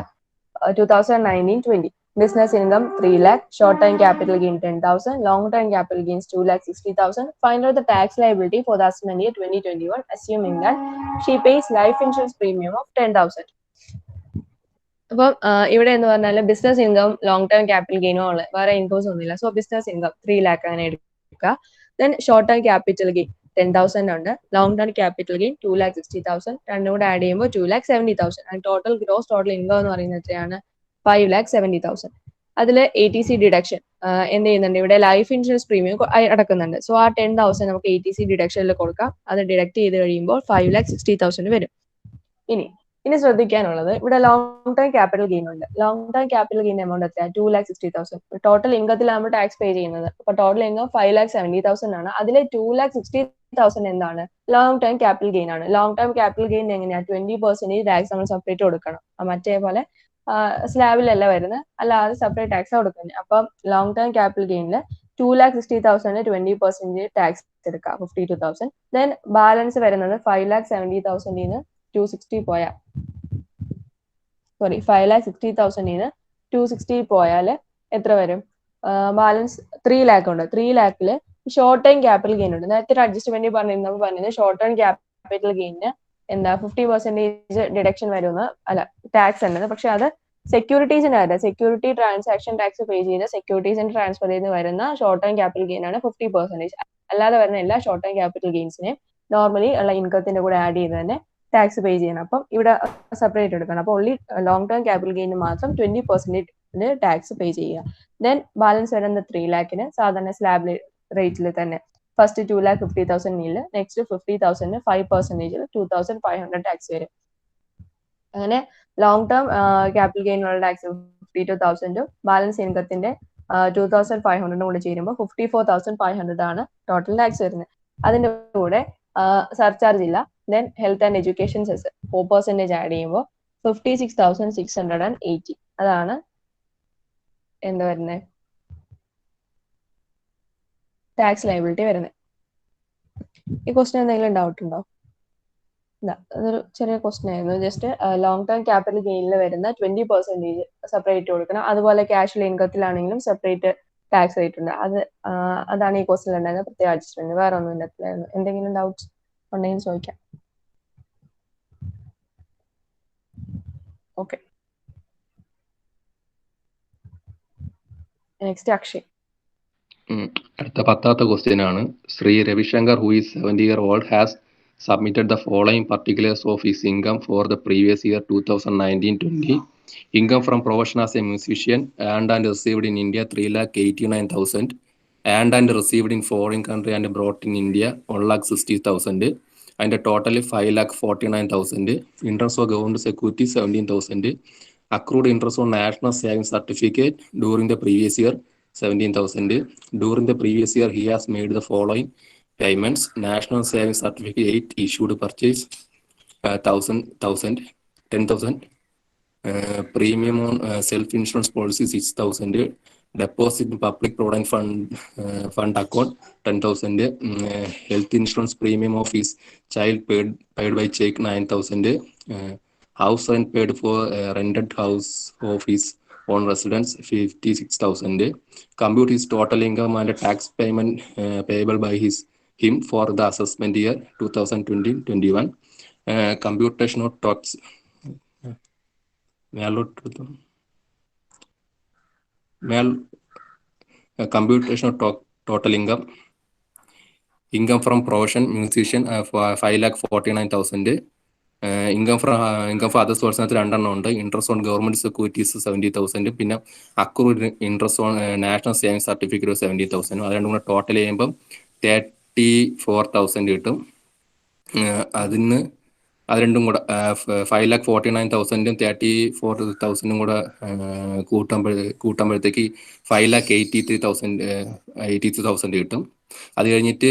2019-20. Business income 3 lakh, short term capital gain 10,000, long term capital gains 2,60,000. Find out the tax liability for the assessment year 2021, assuming that she pays life insurance premium of 10,000. അപ്പം ഇവിടെ എന്ന് പറഞ്ഞാൽ business income long term capital ഗെയിനോ ഉള്ള വേറെ incomes ഒന്നുമില്ല. So business income 3 lakh അങ്ങനെ എടുക്കുക. Then short term capital gain 10,000 ഉണ്ട്, ലോങ് ടേം ക്യാപിറ്റൽ ഗെയിൻ 2,60,000, രണ്ടും കൂടെ ആഡ് ചെയ്യുമ്പോൾ 2,70,000. And total gross total income എന്ന് പറയുന്നത് എത്രയാണ്? 5,70,000. അതിൽ ATC ഡിഡക്ഷൻ എന്ത് ചെയ്യുന്നുണ്ട്? ഇവിടെ ലൈഫ് ഇൻഷുറൻസ് പ്രീമിയം അടക്കുന്നുണ്ട്. സോ ആ 10,000 നമുക്ക് ATC ഡിഡക്ഷനിൽ കൊടുക്കാം. അത് ഡിഡക്ട് ചെയ്ത് കഴിയുമ്പോൾ 5,60,000 വരും. ഇനി ശ്രദ്ധിക്കാനുള്ളത്, ഇവിടെ ലോങ് ടേം ക്യാപിറ്റൽ ഗെയിൻ ഉണ്ട്. Long term capital gain amount എത്രയാണ്? 2,60,000. ടോട്ടൽ ഇൻകത്തിലാണ് ടാക്സ് പേ ചെയ്യുന്നത്. അപ്പൊ ടോട്ടൽ ഇൻകം 5,70,000 ആണ്. അതിലെ 2,60,000 എന്താണ്? ലോങ് ടേം ക്യാപിറ്റൽ ഗെയിൻ ആണ്. ലോങ് ടേം ക്യാപിറ്റൽ ഗെയിൻ എങ്ങനെയാണ്? 20% ടാക്സ് നമ്മൾ സെപ്പറേറ്റ് കൊടുക്കണം. മറ്റേ പോലെ സ്ലാബിലല്ല വരുന്നത്, അല്ലാതെ സെപ്പറേറ്റ് ടാക്സ് കൊടുക്കുന്നത്. അപ്പം ലോങ് ടേം ക്യാപിറ്റൽ ഗെയിനിൽ 2,60,000 20% ടാക്സ് എടുക്കാം, 52,000. ദെൻ ബാലൻസ് വരുന്നത് 5,70,000 260 പോയാൽ 5,60,000 260 പോയാൽ എത്ര വരും? ബാലൻസ് 3 lakh ഉണ്ട്. 3 lakhൽ ഷോർട്ട് ടൈം ക്യാപിറ്റൽ ഗെയിൻ ഉണ്ട്. നേരത്തെ അഡ്ജസ്റ്റ്മെന്റ് പറഞ്ഞത് ഷോർട്ട് ടൈം ക്യാപിറ്റൽ ഗെയിനിന് എന്താ 50% ഡിഡക്ഷൻ വരുമെന്ന്, അല്ല ടാക്സ് ഉള്ളത്. പക്ഷെ അത് സെക്യൂരിറ്റീസിന് വരാം. സെക്യൂരിറ്റി ട്രാൻസാക്ഷൻ ടാക്സ് പേ ചെയ്ത് സെക്യൂരിറ്റീസിന് ട്രാൻസ്ഫർ ചെയ്ത് വരുന്ന ഷോർട്ട് ടൈം ക്യാപിറ്റൽ ഗെയിൻ ആണ് 50%. അല്ലാതെ വരുന്ന എല്ലാ ഷോർട്ട് ടൈം ക്യാപിറ്റൽ ഗെയിൻസിനെയും നോർമലി ഉള്ള ഇൻകത്തിന്റെ കൂടെ ആഡ് ചെയ്ത് തന്നെ ടാക്സ് പേ ചെയ്യണം. അപ്പം ഇവിടെ സെപ്പറേറ്റ് എടുക്കണം. അപ്പോൾ only long term capital gain മാത്രം 20% ടാക്സ് പേ ചെയ്യുക. ദെൻ ബാലൻസ് വരുന്ന 3 lakhന് സാധാരണ സ്ലാബ് റേറ്റിൽ തന്നെ ഫസ്റ്റ് 2,50,000 നില്, നെക്സ്റ്റ് 50,000 5% 2,500 ടാക്സ് വരും. അങ്ങനെ ലോങ് ടേം ക്യാപിറ്റൽ ഗെയിനുള്ള ടാക്സ് 52,000, ബാലൻസ് ഇൻകത്തിന്റെ 2,500 കൂടെ ചേരുമ്പോൾ 54,500 ആണ് ടോട്ടൽ ടാക്സ് വരുന്നത്. അതിന്റെ കൂടെ സർചാർജ് ഇല്ല. Then health and education cess 4% add ചെയ്യുമ്പോൾ 56,680. അതാണ് എന്താ വരുന്നത്? ടാക്സ് ലയബിലിറ്റി വരുന്നത്. ഈ ക്വസ്റ്റ്യൻ എന്തെങ്കിലും ഡൗട്ട് ഉണ്ടോ? അതൊരു ചെറിയ ക്വസ്റ്റ്യൻ ആയിരുന്നു. ജസ്റ്റ് ലോങ് ടേം ക്യാപിറ്റൽ ഗെയിനിൽ വരുന്ന 20% സെപ്പറേറ്റ് കൊടുക്കണം. അതുപോലെ ക്യാഷ്വൽ ഇൻകത്തിലാണെങ്കിലും സെപ്പറേറ്റ് ടാക്സ് റേറ്റ് ഉണ്ട്. അതാണ് ഈ ക്വസ്റ്റ്യൻ ഉണ്ടായിരുന്ന പ്രത്യേക അഡ്ജസ്റ്റ്മെന്റ്. വേറെ ഒന്നും ഇല്ലായിരുന്നു. എന്തെങ്കിലും ഡൗട്ട്സ് ഉണ്ടെങ്കിൽ ചോദിക്കാം. Okay, next Akshay. അടുത്ത 10th ക്വസ്റ്റ്യൻ ആണ്. Shri Ravishankar, who is 70 years old, has submitted the following particulars of his income for the previous year 2019-20. Income from profession as a musician, earned and received in India 3,89,000, earned and received in foreign country and brought in India 1,60,000, and a total 5,49,000. Interest on government security 17,000. Accrued interest on national savings certificate during the previous year 17,000. During the previous year, he has made the following payments: national savings certificate issued purchase 10,000. Premium on self-insurance policy 6,000. Deposit in public provident fund account 10,000. Health insurance premium of his child paid by check 9,000. House rent paid for rented house of his own residence 56,000. Compute his total income and tax payment payable by him for the assessment year 2020-21. Computation of tax computation of total income. Income from profession musician 5,49,000. Income for other sources 2 interest on government securities 70,000. പിന്നെ accrued interest on national savings certificate 70,000. അത് രണ്ടും കൂടെ total ചെയ്യുമ്പം 34,000 കിട്ടും. അതിന് അത് രണ്ടും കൂടെ 5,49,000 34,000 കൂടെ കൂട്ടുമ്പോഴത്തേക്ക് 5,83,000 കിട്ടും. അത് കഴിഞ്ഞിട്ട്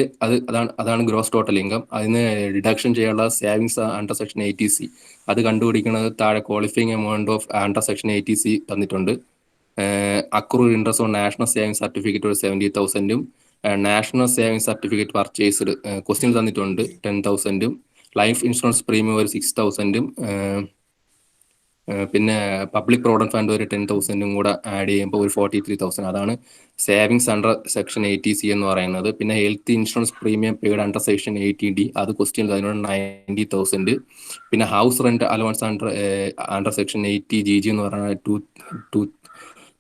അതാണ് ഗ്രോസ് ടോട്ടൽ ഇൻകം. അതിന് ഡിഡക്ഷൻ ചെയ്യാനുള്ള സേവിങ്സ് അണ്ടർ സെക്ഷൻ 80C അത് കണ്ടുപിടിക്കുന്നത് താഴെ qualifying amount of under section 80C തന്നിട്ടുണ്ട്. Accrued interest on national savings certificate ഒരു 70,000. National savings certificate purchased question തന്നിട്ടുണ്ട് 10,000. ലൈഫ് ഇൻഷുറൻസ് പ്രീമിയം ഒരു 6,000. പിന്നെ പബ്ലിക് പ്രോവിഡന്റ് ഫണ്ട് ഒരു 10,000 കൂടെ ആഡ് ചെയ്യുമ്പോൾ ഒരു 43,000. അതാണ് സേവിങ്സ് അണ്ടർ സെക്ഷൻ 80C എന്ന് പറയുന്നത്. പിന്നെ health insurance premium paid under section 80D അത് ക്വസ്റ്റ്യൻ അതിനോട് 90,000. പിന്നെ house rent allowance under section 80GG എന്ന് പറയുന്നത്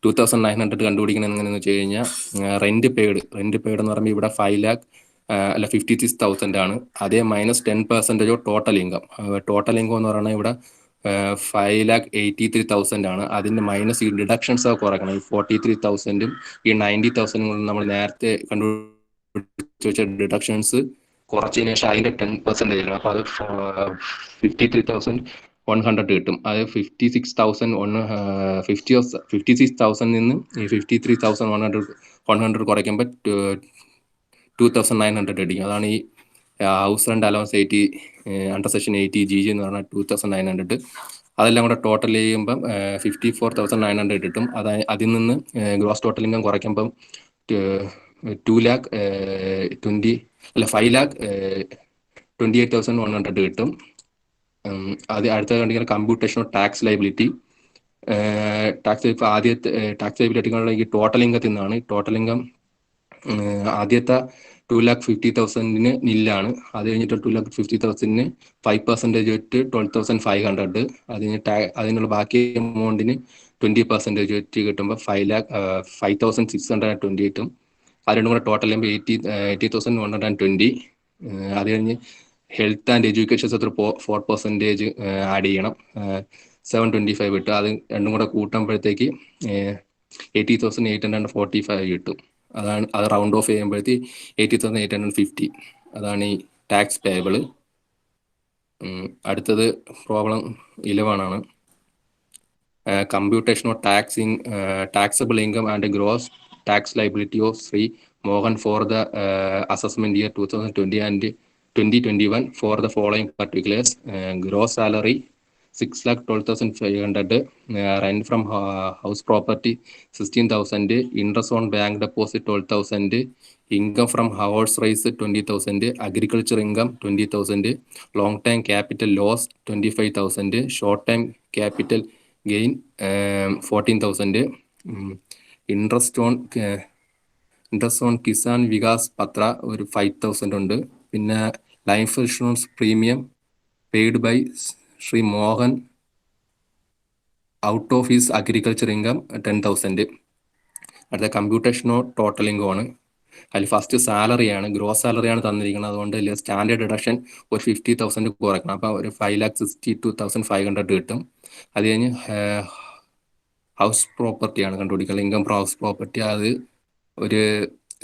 2,900 കണ്ടുപിടിക്കണം എങ്ങനെയെന്ന് വെച്ച് കഴിഞ്ഞാൽ റെന്റ് പെയ്ഡ് എന്ന് പറയുമ്പോൾ ഇവിടെ 56,000 ആണ്. അതേ -10% of total income. Total income എന്ന് പറയുന്നത് ഇവിടെ 5,83,000 ആണ്. അതിന്റെ മൈനസ് ഈ ഡിഡക്ഷൻസ് ഒക്കെ കുറയ്ക്കണം. ഈ 43,000 ഈ 90,000 നമ്മൾ നേരത്തെ കണ്ടുപിടിച്ച് വെച്ച ഡിഡക്ഷൻസ് കുറച്ചതിന് ശേഷം അതിന്റെ 10% അപ്പൊ അത് 53,100 കിട്ടും. അത് 56,000 നിന്ന് ഈ 53,100 കുറയ്ക്കുമ്പോൾ 2,900 അടിക്കും. അതാണ് ഈ house rent allowance under section 80GG എന്ന് പറഞ്ഞാൽ 2,900. അതെല്ലാം കൂടെ ടോട്ടൽ ചെയ്യുമ്പം 54,900 കിട്ടും. അതിൽ നിന്ന് ഗ്രോസ് ടോട്ടൽ ഇൻകം കുറയ്ക്കുമ്പം 5,28,100 കിട്ടും. അത് അടുത്ത കണ്ടിങ്ങനെ കമ്പ്യൂട്ടേഷൻ ഓഫ് ടാക്സ് ലൈബിലിറ്റി. ആദ്യത്തെ ടാക്സ് ലൈബിലിറ്റികളുടെ ഈ ടോട്ടൽ ഇൻകത്തിൽ നിന്നാണ്. ടോട്ടൽ ഇൻകം ആദ്യത്തെ 2,50,000 നില്ലാണ്. അത് കഴിഞ്ഞിട്ട് 2,50,000 5% വെച്ച് 12,500. അത് കഴിഞ്ഞിട്ട് അതിനുള്ള ബാക്കി എമൗണ്ടിന് 20% വെച്ച് കിട്ടുമ്പോൾ 5,620 കിട്ടും. അത് രണ്ടും കൂടെ ടോട്ടൽ ചെയ്യുമ്പോൾ 80,120. അത് കഴിഞ്ഞ് ഹെൽത്ത് ആൻഡ് എഡ്യൂക്കേഷൻ 4% ആഡ് ചെയ്യണം. 725 കിട്ടും. അത് രണ്ടും കൂടെ കൂട്ടുമ്പോഴത്തേക്ക് 80,845 കിട്ടും. അത് റൗണ്ട് ഓഫ് ചെയ്യുമ്പോഴത്തേക്ക് 80,850. അതാണ് ഈ ടാക്സ് പേയബിൾ. അടുത്തത് പ്രോബ്ലം 11 ആണ്. Computation of taxable income and gross tax liability of Shri Mohan for the assessment year 2020 and 2021 for the following particulars: gross salary 6,12,500, rent from house property 16,000, interest on bank deposit 12,000, income from horse race 20,000, agriculture income 20,000, long time capital loss 25,000, short time capital gain 14,000, interest on Kisan Vikas Patra ഒരു 5,000 ഉണ്ട്. പിന്നെ life insurance premium paid by Shri Mohan out of his agriculture income 10,000. അടുത്ത കമ്പ്യൂട്ടേഷനോ total income ആണ്. അതിൽ first സാലറിയാണ്, gross സാലറിയാണ് തന്നിരിക്കുന്നത്. അതുകൊണ്ട് standard deduction ഒരു 50,000 കുറയ്ക്കണം. അപ്പോൾ ഒരു 5,62,500 കിട്ടും. അത് കഴിഞ്ഞ് ഹൗസ് പ്രോപ്പർട്ടിയാണ് കണ്ടുപിടിക്കുന്നത്. ഇൻകം ഫ്രം ഹൗസ് പ്രോപ്പർട്ടി അത് ഒരു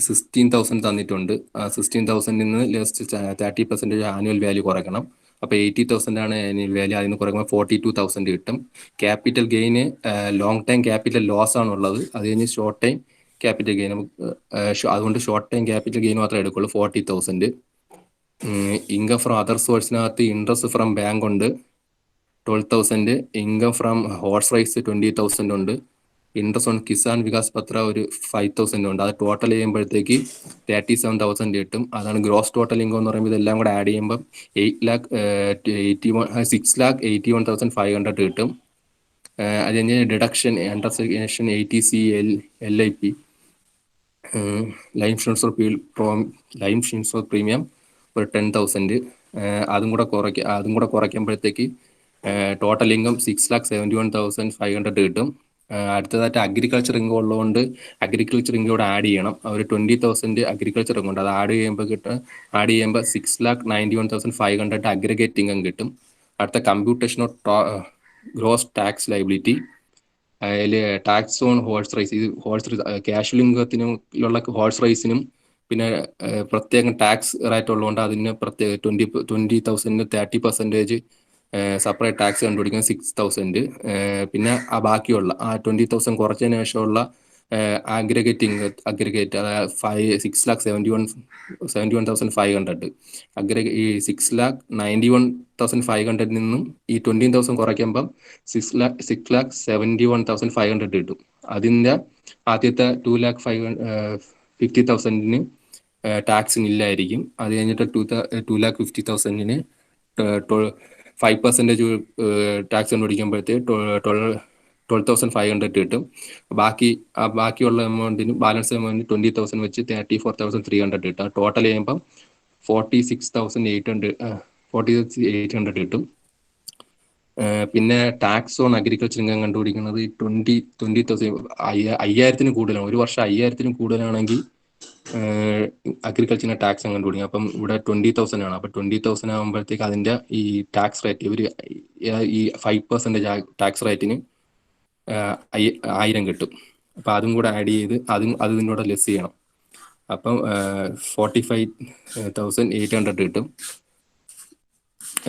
16,000 തന്നിട്ടുണ്ട്. ആ 16,000 നിന്ന് ലാസ്റ്റ് 30% ആനുവൽ വാല്യൂ കുറയ്ക്കണം. അപ്പോൾ 80,000 ആണ് ആനുവൽ വാല്യൂ. അതിന് കുറയ്ക്കുമ്പോൾ 42,000 കിട്ടും. ക്യാപിറ്റൽ ഗെയിന് ലോങ് ടൈം ക്യാപിറ്റൽ ലോസ് ആണുള്ളത്. അത് കഴിഞ്ഞ് ഷോർട്ട് ടൈം ക്യാപിറ്റൽ ഗെയിൻ. അതുകൊണ്ട് ഷോർട്ട് ടൈം ക്യാപിറ്റൽ ഗെയിൻ മാത്രമേ എടുക്കുള്ളൂ, 40,000. ഇൻകം ഫ്രം അതർ സോഴ്സിനകത്ത് ഇൻട്രസ്റ്റ് ഫ്രം ബാങ്ക് ഉണ്ട് 12,000. ഇൻകം ഫ്രം ഹോഴ്സ് റൈസ് 20,000 ഉണ്ട്. ഇൻട്രസ്റ്റ് ഓൺ കിസാൻ വികാസ് പത്ര ഒരു 5,000 ഉണ്ട്. അത് ടോട്ടൽ ചെയ്യുമ്പോഴത്തേക്ക് 37,000 കിട്ടും. അതാണ് ഗ്രോസ് ടോട്ടൽ ഇൻകം എന്ന് പറയുമ്പോൾ ഇതെല്ലാം കൂടെ ആഡ് ചെയ്യുമ്പോൾ 6,81,500 കിട്ടും. അത് കഴിഞ്ഞ് deduction under section 80C LIP life insurance premium ഒരു 10,000. അതും കൂടെ കുറയ്ക്കുമ്പോഴത്തേക്ക് ടോട്ടൽ ഇൻകം 6,71,500 കിട്ടും. അടുത്തതായിട്ട് അഗ്രികൾച്ചർ ഇൻകം ഉള്ളതുകൊണ്ട് അഗ്രികൾച്ചർ ഇൻകം കൂടെ ആഡ് ചെയ്യണം. ഒരു 20,000 അഗ്രികൾച്ചർ ഇൻകം ഉണ്ട്. അത് ആഡ് ചെയ്യുമ്പോൾ 6,91,500 അഗ്രിഗേറ്റ് ഇൻകം കിട്ടും. അടുത്ത computation of gross tax liability. അതിൽ ടാക്സ് ഓൺ ഹോഴ്സ് റൈസ്, ഇത് ക്യാഷ്വൽ ഇൻകത്തിനും ഹോഴ്സ് റൈസിനും പിന്നെ പ്രത്യേകം ടാക്സ് റേറ്റ് ഉള്ളതുകൊണ്ട് അതിന് പ്രത്യേക 20,000 30% സെപ്പറേറ്റ് ടാക്സ് കണ്ടുപിടിക്കാൻ 6,000. പിന്നെ ആ ബാക്കിയുള്ള ആ 20,000 കുറച്ചതിന് ശേഷമുള്ള അഗ്രിഗേറ്റ് അതായത് 6,71,500. ഈ 6,91,500 നിന്നും ഈ 20,000 കുറയ്ക്കുമ്പം 6,71,500 കിട്ടും. അതിൻ്റെ ആദ്യത്തെ 2,50,000 ടാക്സിന് ഇല്ലായിരിക്കും. അത് കഴിഞ്ഞിട്ട് 2,50,000 5% ടാക്സ് കണ്ടുപിടിക്കുമ്പോഴത്തേക്ക് 12,500 കിട്ടും. ബാക്കിയുള്ള എമൗണ്ടിന് ബാലൻസ് എമൗണ്ടിന് 20,000 വെച്ച് 34,300 കിട്ടും. ടോട്ടൽ ചെയ്യുമ്പം 46,800 കിട്ടും. പിന്നെ ടാക്സ് ഓൺ അഗ്രികൾച്ചർ ഇൻകം കണ്ടുപിടിക്കുന്നത് 20,000 5,000 കൂടുതലാണ്. ഒരു വർഷം 5,000 കൂടുതലാണെങ്കിൽ അഗ്രികൾച്ചറിന് ടാക്സ് കണ്ടുപിടിക്കും. അപ്പം ഇവിടെ 20,000 ആണ്. അപ്പം 20,000 ആകുമ്പോഴത്തേക്ക് അതിൻ്റെ ഈ ടാക്സ് റേറ്റ് ഈ 5% ടാക്സ് റേറ്റിന് 1,000 കിട്ടും. അപ്പം അതും കൂടെ ആഡ് ചെയ്ത് അത് ഇതിനോട് ലെസ് ചെയ്യണം. അപ്പം 45,800 കിട്ടും.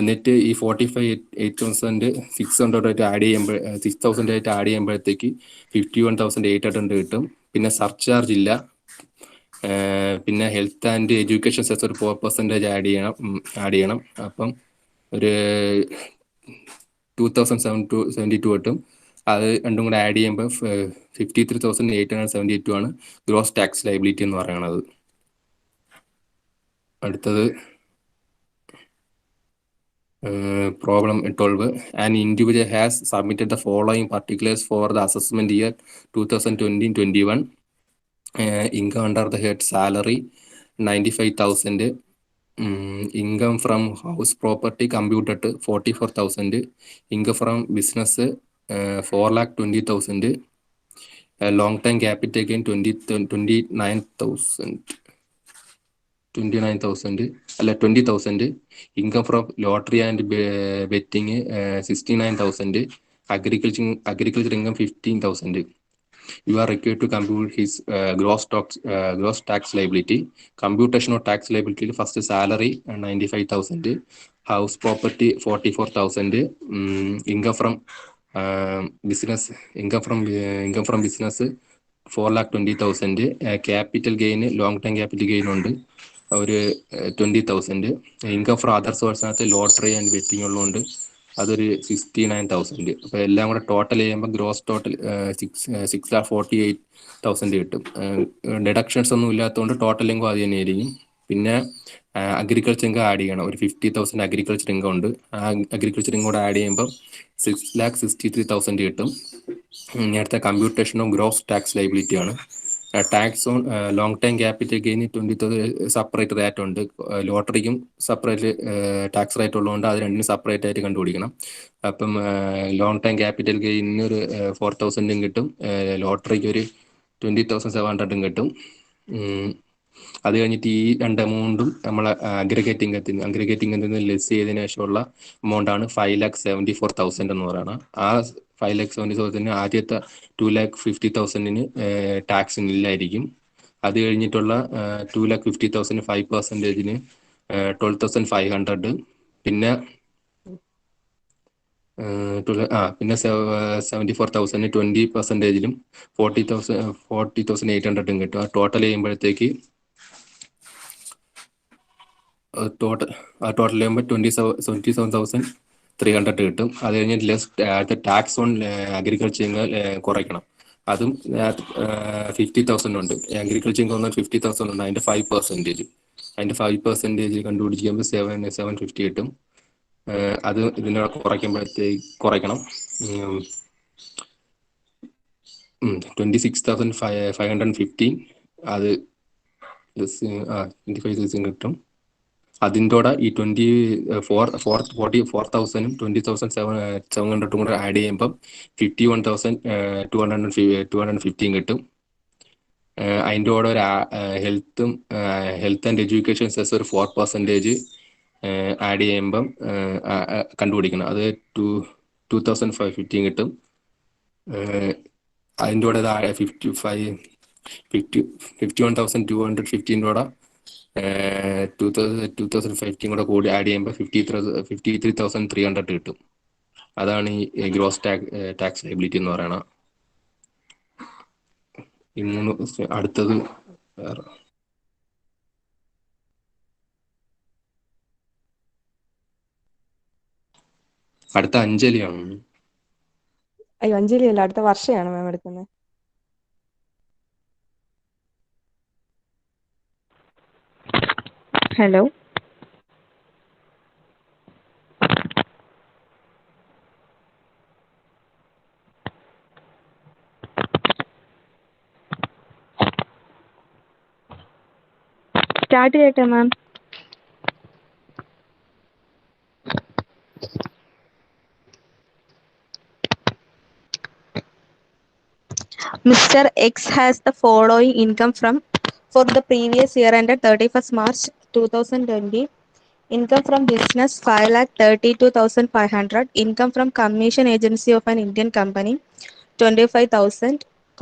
എന്നിട്ട് ഈ 45,800 ആഡ് ചെയ്യുമ്പോൾ 6,000 ആയിട്ട് ആഡ് ചെയ്യുമ്പോഴത്തേക്ക് 51,800 കിട്ടും. പിന്നെ സർചാർജ് ഇല്ല. പിന്നെ ഹെൽത്ത് ആൻഡ് എഡ്യൂക്കേഷൻ സെസ് ഒരു 4% ആഡ് ചെയ്യണം. അപ്പം ഒരു 2,772 കിട്ടും. അത് രണ്ടും കൂടെ ആഡ് ചെയ്യുമ്പോൾ 53,872 ആണ് ഗ്രോസ് ടാക്സ് ലൈബിലിറ്റി എന്ന് പറയുന്നത്. അടുത്തത് Problem 12. An individual has submitted the following particulars for the assessment year 2020-21. Income under the head salary 95,000. Income from house property computed 44,000. Income from business 4,20,000. Long time capital gain 20,000. Income from lottery and betting 69,000. Agriculture income 15,000. You are required to compute his gross tax liability. Computation of tax liability: first salary 95,000, house property 44,000, income from business 4,20,000, capital gain long term capital gain ഉണ്ട് ഒരു 20,000. Income from other സോഴ്സിനകത്ത് lottery and betting ഉള്ളതുകൊണ്ട് അതൊരു 69,000. അപ്പോൾ എല്ലാം കൂടെ total ചെയ്യുമ്പോൾ gross total 6,48,000 കിട്ടും. ഡിഡക്ഷൻസ് ഒന്നും ഇല്ലാത്തതുകൊണ്ട് ടോട്ടൽ ഇൻകം അത് തന്നെയായിരിക്കും. പിന്നെ അഗ്രികൾച്ചർ ഇൻകം ആഡ് ചെയ്യണം. ഒരു 50,000 അഗ്രികൾച്ചർ ഇൻകം ഉണ്ട്. ആ അഗ്രികൾച്ചർ ഇൻകം കൂടെ ആഡ് ചെയ്യുമ്പോൾ 6,63,000 കിട്ടും. അടുത്ത computation of gross tax liability ആണ്. Tax on long time capital gain 20,000 separate rate ഉണ്ട്. ലോട്ടറിക്കും സെപ്പറേറ്റ് ടാക്സ് റേറ്റ് ഉള്ളതുകൊണ്ട് അത് രണ്ടിനും സെപ്പറേറ്റ് ആയിട്ട് കണ്ടുപിടിക്കണം. അപ്പം ലോങ് ടൈം ക്യാപിറ്റൽ ഗെയിനിന് ഒരു 4,000 കിട്ടും. ലോട്ടറിക്ക് ഒരു 20,700 കിട്ടും. അത് കഴിഞ്ഞിട്ട് ഈ രണ്ട് എമൗണ്ടും നമ്മൾ അഗ്രിഗേറ്റ് ഇൻകത്തിൽ നിന്ന് ലെസ് ചെയ്തതിനു ശേഷമുള്ള എമൗണ്ട് ആണ് 5,74,000 എന്ന് പറയുന്നത്. ആ 5,70,000 ആദ്യത്തെ 2,50,000 ടാക്സ് നില്ലായിരിക്കും. അത് കഴിഞ്ഞിട്ടുള്ള 2,50,000 5%, 12,500. പിന്നെ 74,000 20%, 40,800 കിട്ടും. ടോട്ടൽ ചെയ്യുമ്പോഴത്തേക്ക് ടോട്ടൽ ചെയ്യുമ്പോൾ 27,300 കിട്ടും. അത് കഴിഞ്ഞ് ടാക്സ് ഓൺ അഗ്രികൾച്ചർ കുറയ്ക്കണം. അതും 50,000 ഉണ്ട്. അഗ്രികൾച്ചർ ഇൻകം 50,000 ഉണ്ട്. അതിന്റെ 5% കണ്ടുപിടിക്കുമ്പോൾ 750 കിട്ടും. അത് ഇതിനെ കുറയ്ക്കണം. 26,515 അത് 25,000 കിട്ടും. അതിൻ്റെ കൂടെ ഈ 44,000 20,700 കൂടെ ആഡ് ചെയ്യുമ്പം 51,215 കിട്ടും. അതിൻ്റെ കൂടെ ഒരു ഹെൽത്ത് ആൻഡ് എഡ്യൂക്കേഷൻ സെസ് ഒരു 4% ആഡ് ചെയ്യുമ്പം കണ്ടുപിടിക്കണം. അത് 2,515 കിട്ടും. അതിൻ്റെ കൂടെ 51,215 കൂടെ 2,015 കൂടി ആഡ് ചെയ്യുമ്പോൾ 53,300 കിട്ടും. അതാണ് ഈ ഗ്രോസ് ടാക്സ് ലയബിലിറ്റി എന്ന് പറയുന്നത്. ഈ 3 അടുത്തത് വേറെ അടുത്ത അഞ്ജലിയാണ്. അയ്യോ, അഞ്ജലി അല്ല, അടുത്ത വർഷമാണ് മാം എടുക്കുന്നത്. ഹലോ. സ്റ്റാർട്ട് ചെയ്യട്ടെ മാം? Mr. X has the following income for the previous year ended 31st March 2020. Income from business 5,32,500. Income from commission agency of an Indian company 25,000.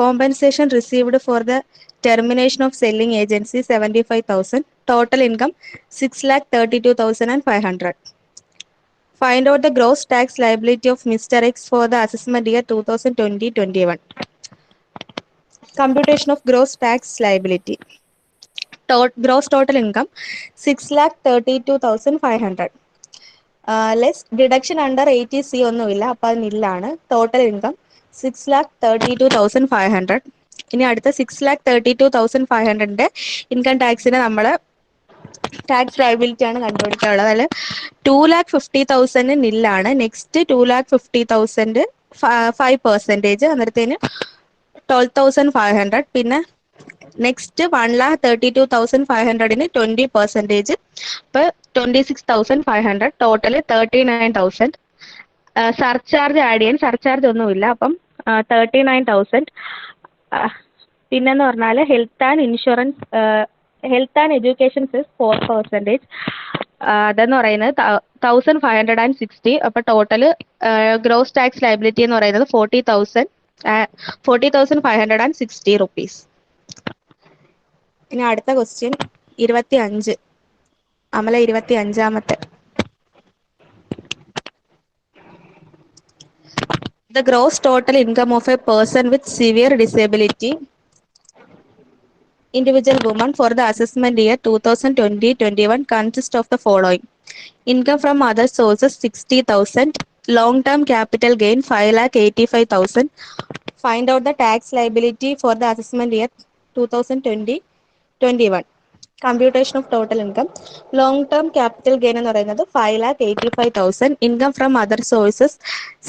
Compensation received for the termination of selling agency 75,000. Total income 6,32,500. Find out the gross tax liability of Mr. X for the assessment year 2020-21. Computation of gross tax liability. Gross total income 6,32,500. Less deduction under 80C ഒന്നുമില്ല, അപ്പോൾ അത് നില്ലാണ്. Total income 6,32,500. ഇനി അടുത്ത 6,32,500 income ടാക്സിന് നമ്മൾ tax liability ആണ് കണ്ടുപിടിക്കാനുള്ളത്. അതിൽ 2,50,000 നില്ലാണ്. Next 2,50,000 5%, അന്നേരത്തേന് 12,500. പിന്നെ next 1,32,500 20%, അപ്പോൾ 26,500. ടോട്ടൽ 39,000. സർചാർജ് ആഡ് ചെയ്യാൻ സർചാർജ് ഒന്നുമില്ല, അപ്പം 39,000. പിന്നെന്ന് പറഞ്ഞാൽ ഹെൽത്ത് ആൻഡ് എഡ്യൂക്കേഷൻ സെസ് 4%. അതെന്ന് പറയുന്നത് 1,560. അപ്പോൾ ടോട്ടൽ ഗ്രോസ് ടാക്സ് ലയബിലിറ്റി എന്ന് പറയുന്നത് 40,560 റുപ്പീസ്. ഇനി അടുത്ത ക്വസ്റ്റ്യൻ 25. അമല 25-ാമത്തെ. The gross total income of a person with severe disability, individual woman, for the assessment year 2020-21 consists of the following. Income from other sources 60,000. Long-term capital gain 5,85,000. Find out the tax liability for the assessment year 2020-21. Computation of total income. Long-term capital gain എന്ന് പറയുന്നത് 5,85,000. Income from other sources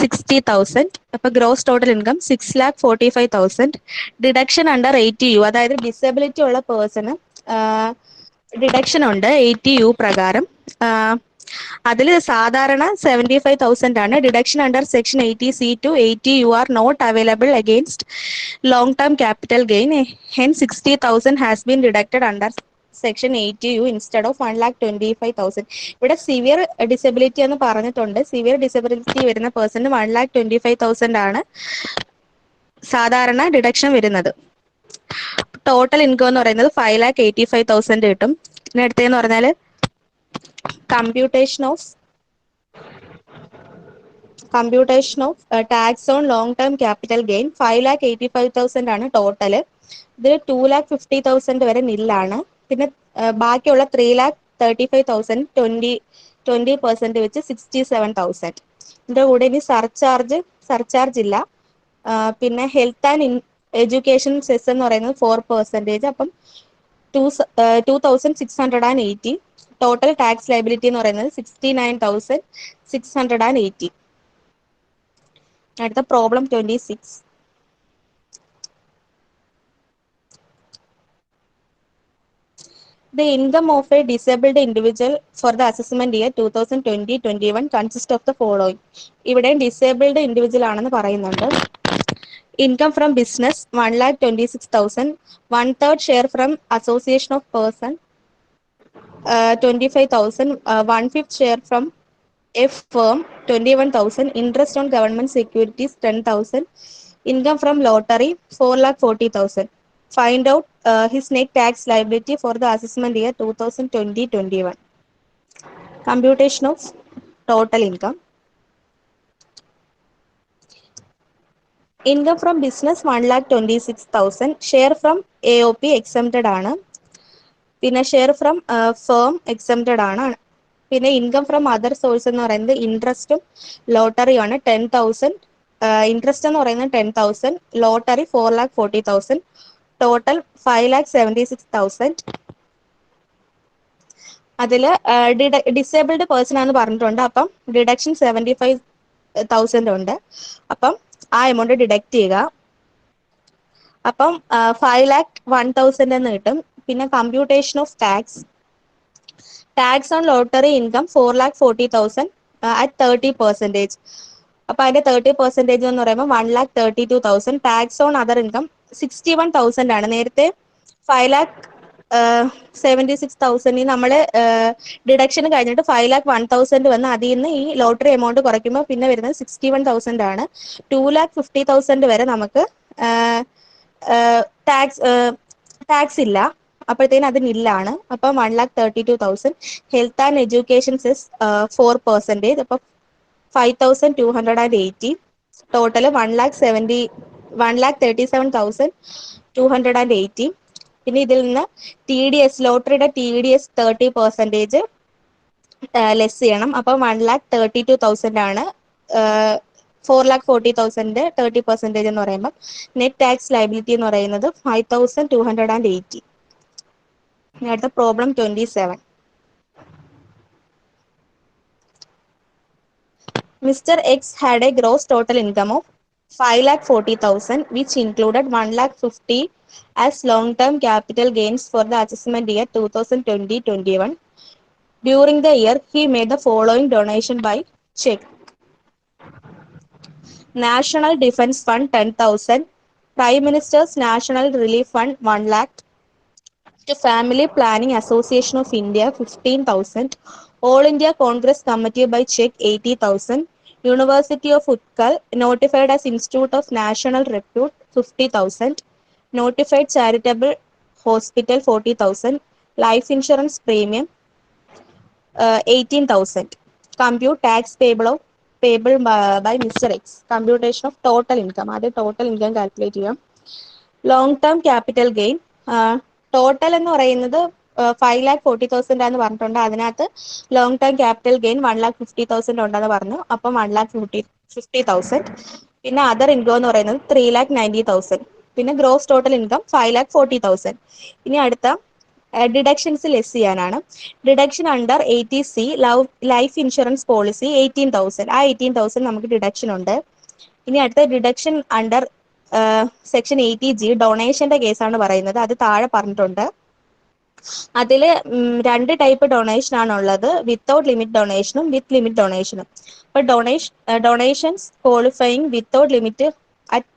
60,000. അപ്പോൾ gross total income 6,45,000. Deduction under 80U, അതായത് disability ഉള്ള person deduction ഉണ്ട് 80U പ്രകാരം. അതിൽ സാധാരണ 75,000 ആണ്. Deduction under section 80C to 80U are not available against long term capital gain. Hence 60,000 has been deducted under section 80U instead of 1,25,000. ഇവിടെ severe disability എന്ന് പറഞ്ഞിട്ടുണ്ട്. സിവിയർ ഡിസബിലിറ്റി വരുന്ന പേഴ്സണ് 1,25,000 ആണ് സാധാരണ ഡിഡക്ഷൻ വരുന്നത്. ടോട്ടൽ ഇൻകം എന്ന് പറയുന്നത് 5,85,000 കിട്ടും. ഇനി അടുത്തതെന്ന് പറഞ്ഞാൽ computation of tax on long term capital gain 5,85,000 ആണ് ടോട്ടല്. ഇതിൽ 2,50,000 വരെ നില്ലാണ്. പിന്നെ ബാക്കിയുള്ള 3,35,000 20% വെച്ച് 67,000. ഇതിന്റെ കൂടെ ഇനി സർചാർജ് ഇല്ല. പിന്നെ ഹെൽത്ത് ആൻഡ് എഡ്യൂക്കേഷൻ സെസ് എന്ന് പറയുന്നത് 4%. അപ്പം 2,680. ടോട്ടൽ ടാക്സ് ലയബിലിറ്റി എന്ന് പറയുന്നത് 69,680. അടുത്ത problem 26. The income of a disabled individual for the assessment year 2020-21 consists of the following. ഇവിടെ ഡിസേബിൾഡ് ഇൻഡിവിജ്വൽ ആണെന്ന് പറയുന്നുണ്ട്. Income from business 1,26,000. 1/3 share from association of person 25,000. 1/5 share from a firm 21,000. Interest on government securities 10,000. Income from lottery 4,40,000. Find out his net tax liability for the assessment year 2020-21. Computation of total income. Income from business 1,26,000. Share from AOP exempted ആണ്. പിന്നെ share from firm exempted ആണ്. പിന്നെ income from other source എന്ന് പറയുന്നത് ഇൻട്രസ്റ്റും ലോട്ടറിയാണ്. 10,000. Interest എന്ന് പറയുന്നത് 10,000. Lottery 4,40,000. Total 5,76,000. അതിൽ disabled person ആണെന്ന് പറഞ്ഞിട്ടുണ്ട്. അപ്പം ഡിഡക്ഷൻ 75,000 ഉണ്ട്. അപ്പം ആ എമൗണ്ട് ഡിഡക്ട് ചെയ്യുക. അപ്പം 5,01,000 എന്ന് കിട്ടും. പിന്നെ computation of tax on lottery income 4,40,000 at 30%. അപ്പൊ അതിന്റെ 30% എന്ന് പറയുമ്പോൾ 1,32,000. ടാക്സ് ഓൺ അതർ ഇൻകം 61,000 ആണ്. നേരത്തെ 5,76,000 നമ്മൾ ഡിഡക്ഷൻ കഴിഞ്ഞിട്ട് 5,01,000 വന്ന് അതിൽ നിന്ന് ഈ ലോട്ടറി എമൗണ്ട് കുറയ്ക്കുമ്പോൾ പിന്നെ വരുന്നത് 61,000 ആണ്. 2,50,000 വരെ നമുക്ക് ടാക്സ് ഇല്ല. അപ്പോഴത്തേനും അത് നില്ലാണ്. അപ്പം 1,32,000. Health and education cess 4%. അപ്പം 5,280. ടോട്ടൽ 1,37,280. പിന്നെ ഇതിൽ നിന്ന് TDS ലോട്ടറിയുടെ TDS 30% ലെസ് ചെയ്യണം. അപ്പം 1,32,000 ആണ്. 4,40,000 30% എന്ന് പറയുമ്പോൾ നെറ്റ് ടാക്സ് ലയബിലിറ്റി എന്ന് പറയുന്നത് 5,280. അടുത്ത problem 27. Mr. X had a gross total income of 5,40,000 which included 1,50,000 as long-term capital gains for the assessment year 2020-21. During the year, he made the following donation by check. National Defence Fund 10,000. Prime Minister's National Relief Fund 1 lakh. To Family Planning Association of India 15,000. All India Congress Committee by check 80,000. University of Utkal notified as Institute of National Repute 50,000. Notified Charitable Hospital 40,000. Life Insurance Premium 18,000. Compute tax payable by Mr. X. Computation of total income. അത് total income calculate ചെയ്യാം. Long term capital gain total എന്ന് പറയുന്നത് 5,40,000 എന്ന് പറഞ്ഞിട്ടുണ്ട്. അതിനകത്ത് long term capital gain 1,50,000 ഉണ്ടെന്ന് പറഞ്ഞു. അപ്പം 1,50,000. പിന്നെ അതർ ഇൻകം എന്ന് പറയുന്നത് 3,90,000. പിന്നെ ഗ്രോസ് ടോട്ടൽ ഇൻകം 5,40,000. ഇനി അടുത്ത ഡിഡക്ഷൻസ് ലെസ് ചെയ്യാനാണ്. Deduction under 80C life insurance policy 18,000. ആ 18,000 നമുക്ക് ഡിഡക്ഷൻ ഉണ്ട്. ഇനി അടുത്ത ഡിഡക്ഷൻ അണ്ടർ സെക്ഷൻ 80G ഡൊണേഷന്റെ കേസാണ് പറയുന്നത്. അത് താഴെ പറഞ്ഞിട്ടുണ്ട്. അതിൽ 2 ടൈപ്പ് ഡൊണേഷൻ ആണുള്ളത്. വിത്തൗട്ട് ലിമിറ്റ് ഡൊണേഷനും വിത്ത് ലിമിറ്റ് ഡൊണേഷനും. അപ്പൊ donations qualifying without limit at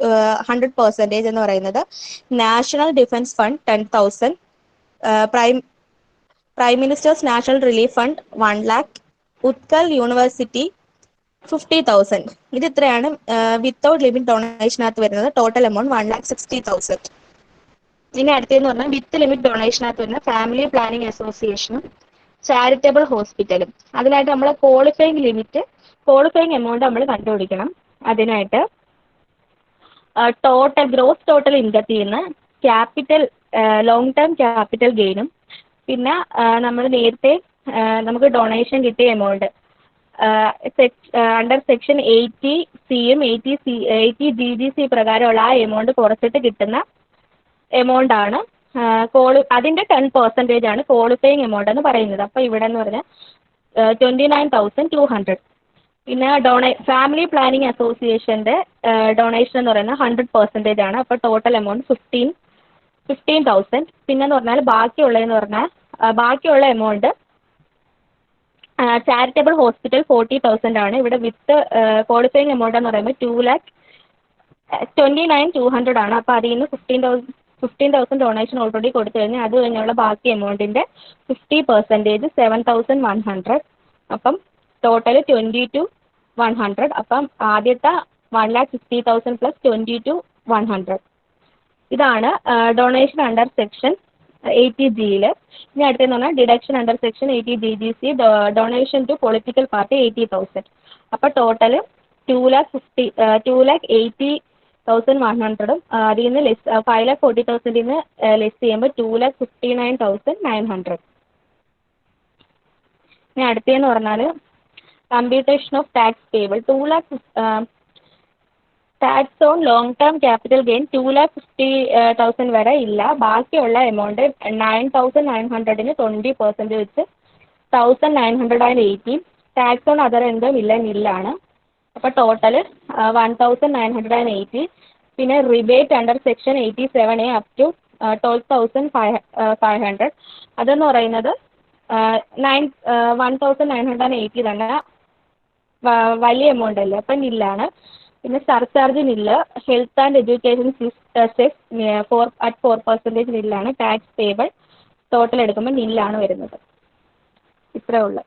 100% എന്ന് പറയുന്നത് national defence fund 10,000. Prime ministers national relief fund 1 lakh, Utkal university 50,000. ഇത് ഇത്രയാണ് വിത്തൗട്ട് ലിമിറ്റ് ഡൊണേഷനകത്ത് വരുന്നത്. Total amount 1,60,000. ഇനി അടുത്തതെന്ന് പറഞ്ഞാൽ വിത്ത് ലിമിറ്റ് ഡൊണേഷനകത്ത് വരുന്ന ഫാമിലി പ്ലാനിംഗ് അസോസിയേഷനും ചാരിറ്റബിൾ ഹോസ്പിറ്റലും. അതിനായിട്ട് നമ്മൾ ക്വാളിഫയിങ് എമൗണ്ട് നമ്മൾ കണ്ടുപിടിക്കണം. അതിനായിട്ട് ഗ്രോസ് ടോട്ടൽ ഇൻകത്തിൽ നിന്ന് ക്യാപിറ്റൽ ലോങ് ടേം ക്യാപിറ്റൽ ഗെയിനും പിന്നെ നമ്മൾ നേരത്തെ നമുക്ക് ഡൊണേഷൻ കിട്ടിയ എമൗണ്ട് അണ്ടർ സെക്ഷൻ 80C-യും 80GGC പ്രകാരമുള്ള ആ എമൗണ്ട് കുറച്ചിട്ട് കിട്ടുന്ന എമൗണ്ട് ആണ് അതിന്റെ 10% ആണ് ക്വാളിഫയിങ് എമൗണ്ട് എന്ന് പറയുന്നത്. അപ്പോൾ ഇവിടെ എന്ന് പറഞ്ഞാൽ 29,200. പിന്നെ ഫാമിലി പ്ലാനിംഗ് അസോസിയേഷന്റെ ഡൊണേഷൻ എന്ന് പറയുന്നത് 100% ആണ്. അപ്പോൾ ടോട്ടൽ എമൗണ്ട് 15,000. പിന്നെന്ന് പറഞ്ഞാൽ ബാക്കിയുള്ള എമൗണ്ട് ചാരിറ്റബിൾ ഹോസ്പിറ്റൽ 40,000 ആണ്. ഇവിടെ വിത്ത് ക്വാളിഫയിങ് എമൗണ്ട് എന്ന് പറയുമ്പോൾ 2,29,200 ആണ്. അപ്പോൾ അതിൽ നിന്ന് 15,000 ഡൊണേഷൻ ഓൾറെഡി കൊടുത്തു കഴിഞ്ഞാൽ അത് കഴിഞ്ഞുള്ള ബാക്കി എമൗണ്ടിന്റെ 50% 7,100. അപ്പം ടോട്ടൽ 22,100. അപ്പം ആദ്യത്തെ 1,60,000 പ്ലസ് 22,100. ഇതാണ് ഡൊണേഷൻ അണ്ടർ സെക്ഷൻ 80G-യിൽ. ഇനി അടുത്തെന്ന് പറഞ്ഞാൽ deduction under section 80GGC donation to political party 80,000. അപ്പോൾ ടോട്ടൽ 2,80,100 അതിൽ നിന്ന് 5,40,000 നിന്ന് ലെസ് ചെയ്യുമ്പോൾ 2,59,900. ഇനി അടുത്തതെന്ന് പറഞ്ഞാൽ computation of tax payable 2 lakh tax on long term capital gain 2,50,000 വരെ ഇല്ല. ബാക്കിയുള്ള എമൗണ്ട് 9,900-ന് 20% വെച്ച് 1,980. ടാക്സ് ഓൺ അതർ ഇൻകം നില്ലാണ്. അപ്പോൾ ടോട്ടൽ 1,980. പിന്നെ rebate under section 87A up to 12,500. അതെന്ന് പറയുന്നത് 1,980 തന്നെ വലിയ എമൗണ്ട് അല്ലേ, അപ്പം നില്ലാണ്. പിന്നെ surcharge nil. Health and education cess at 4% നില്ലാണ്. ടാക്സ് പേബിൾ ടോട്ടൽ എടുക്കുമ്പോൾ നില്ലാണ് വരുന്നത്. ഇത്രേ ഉള്ളൂ.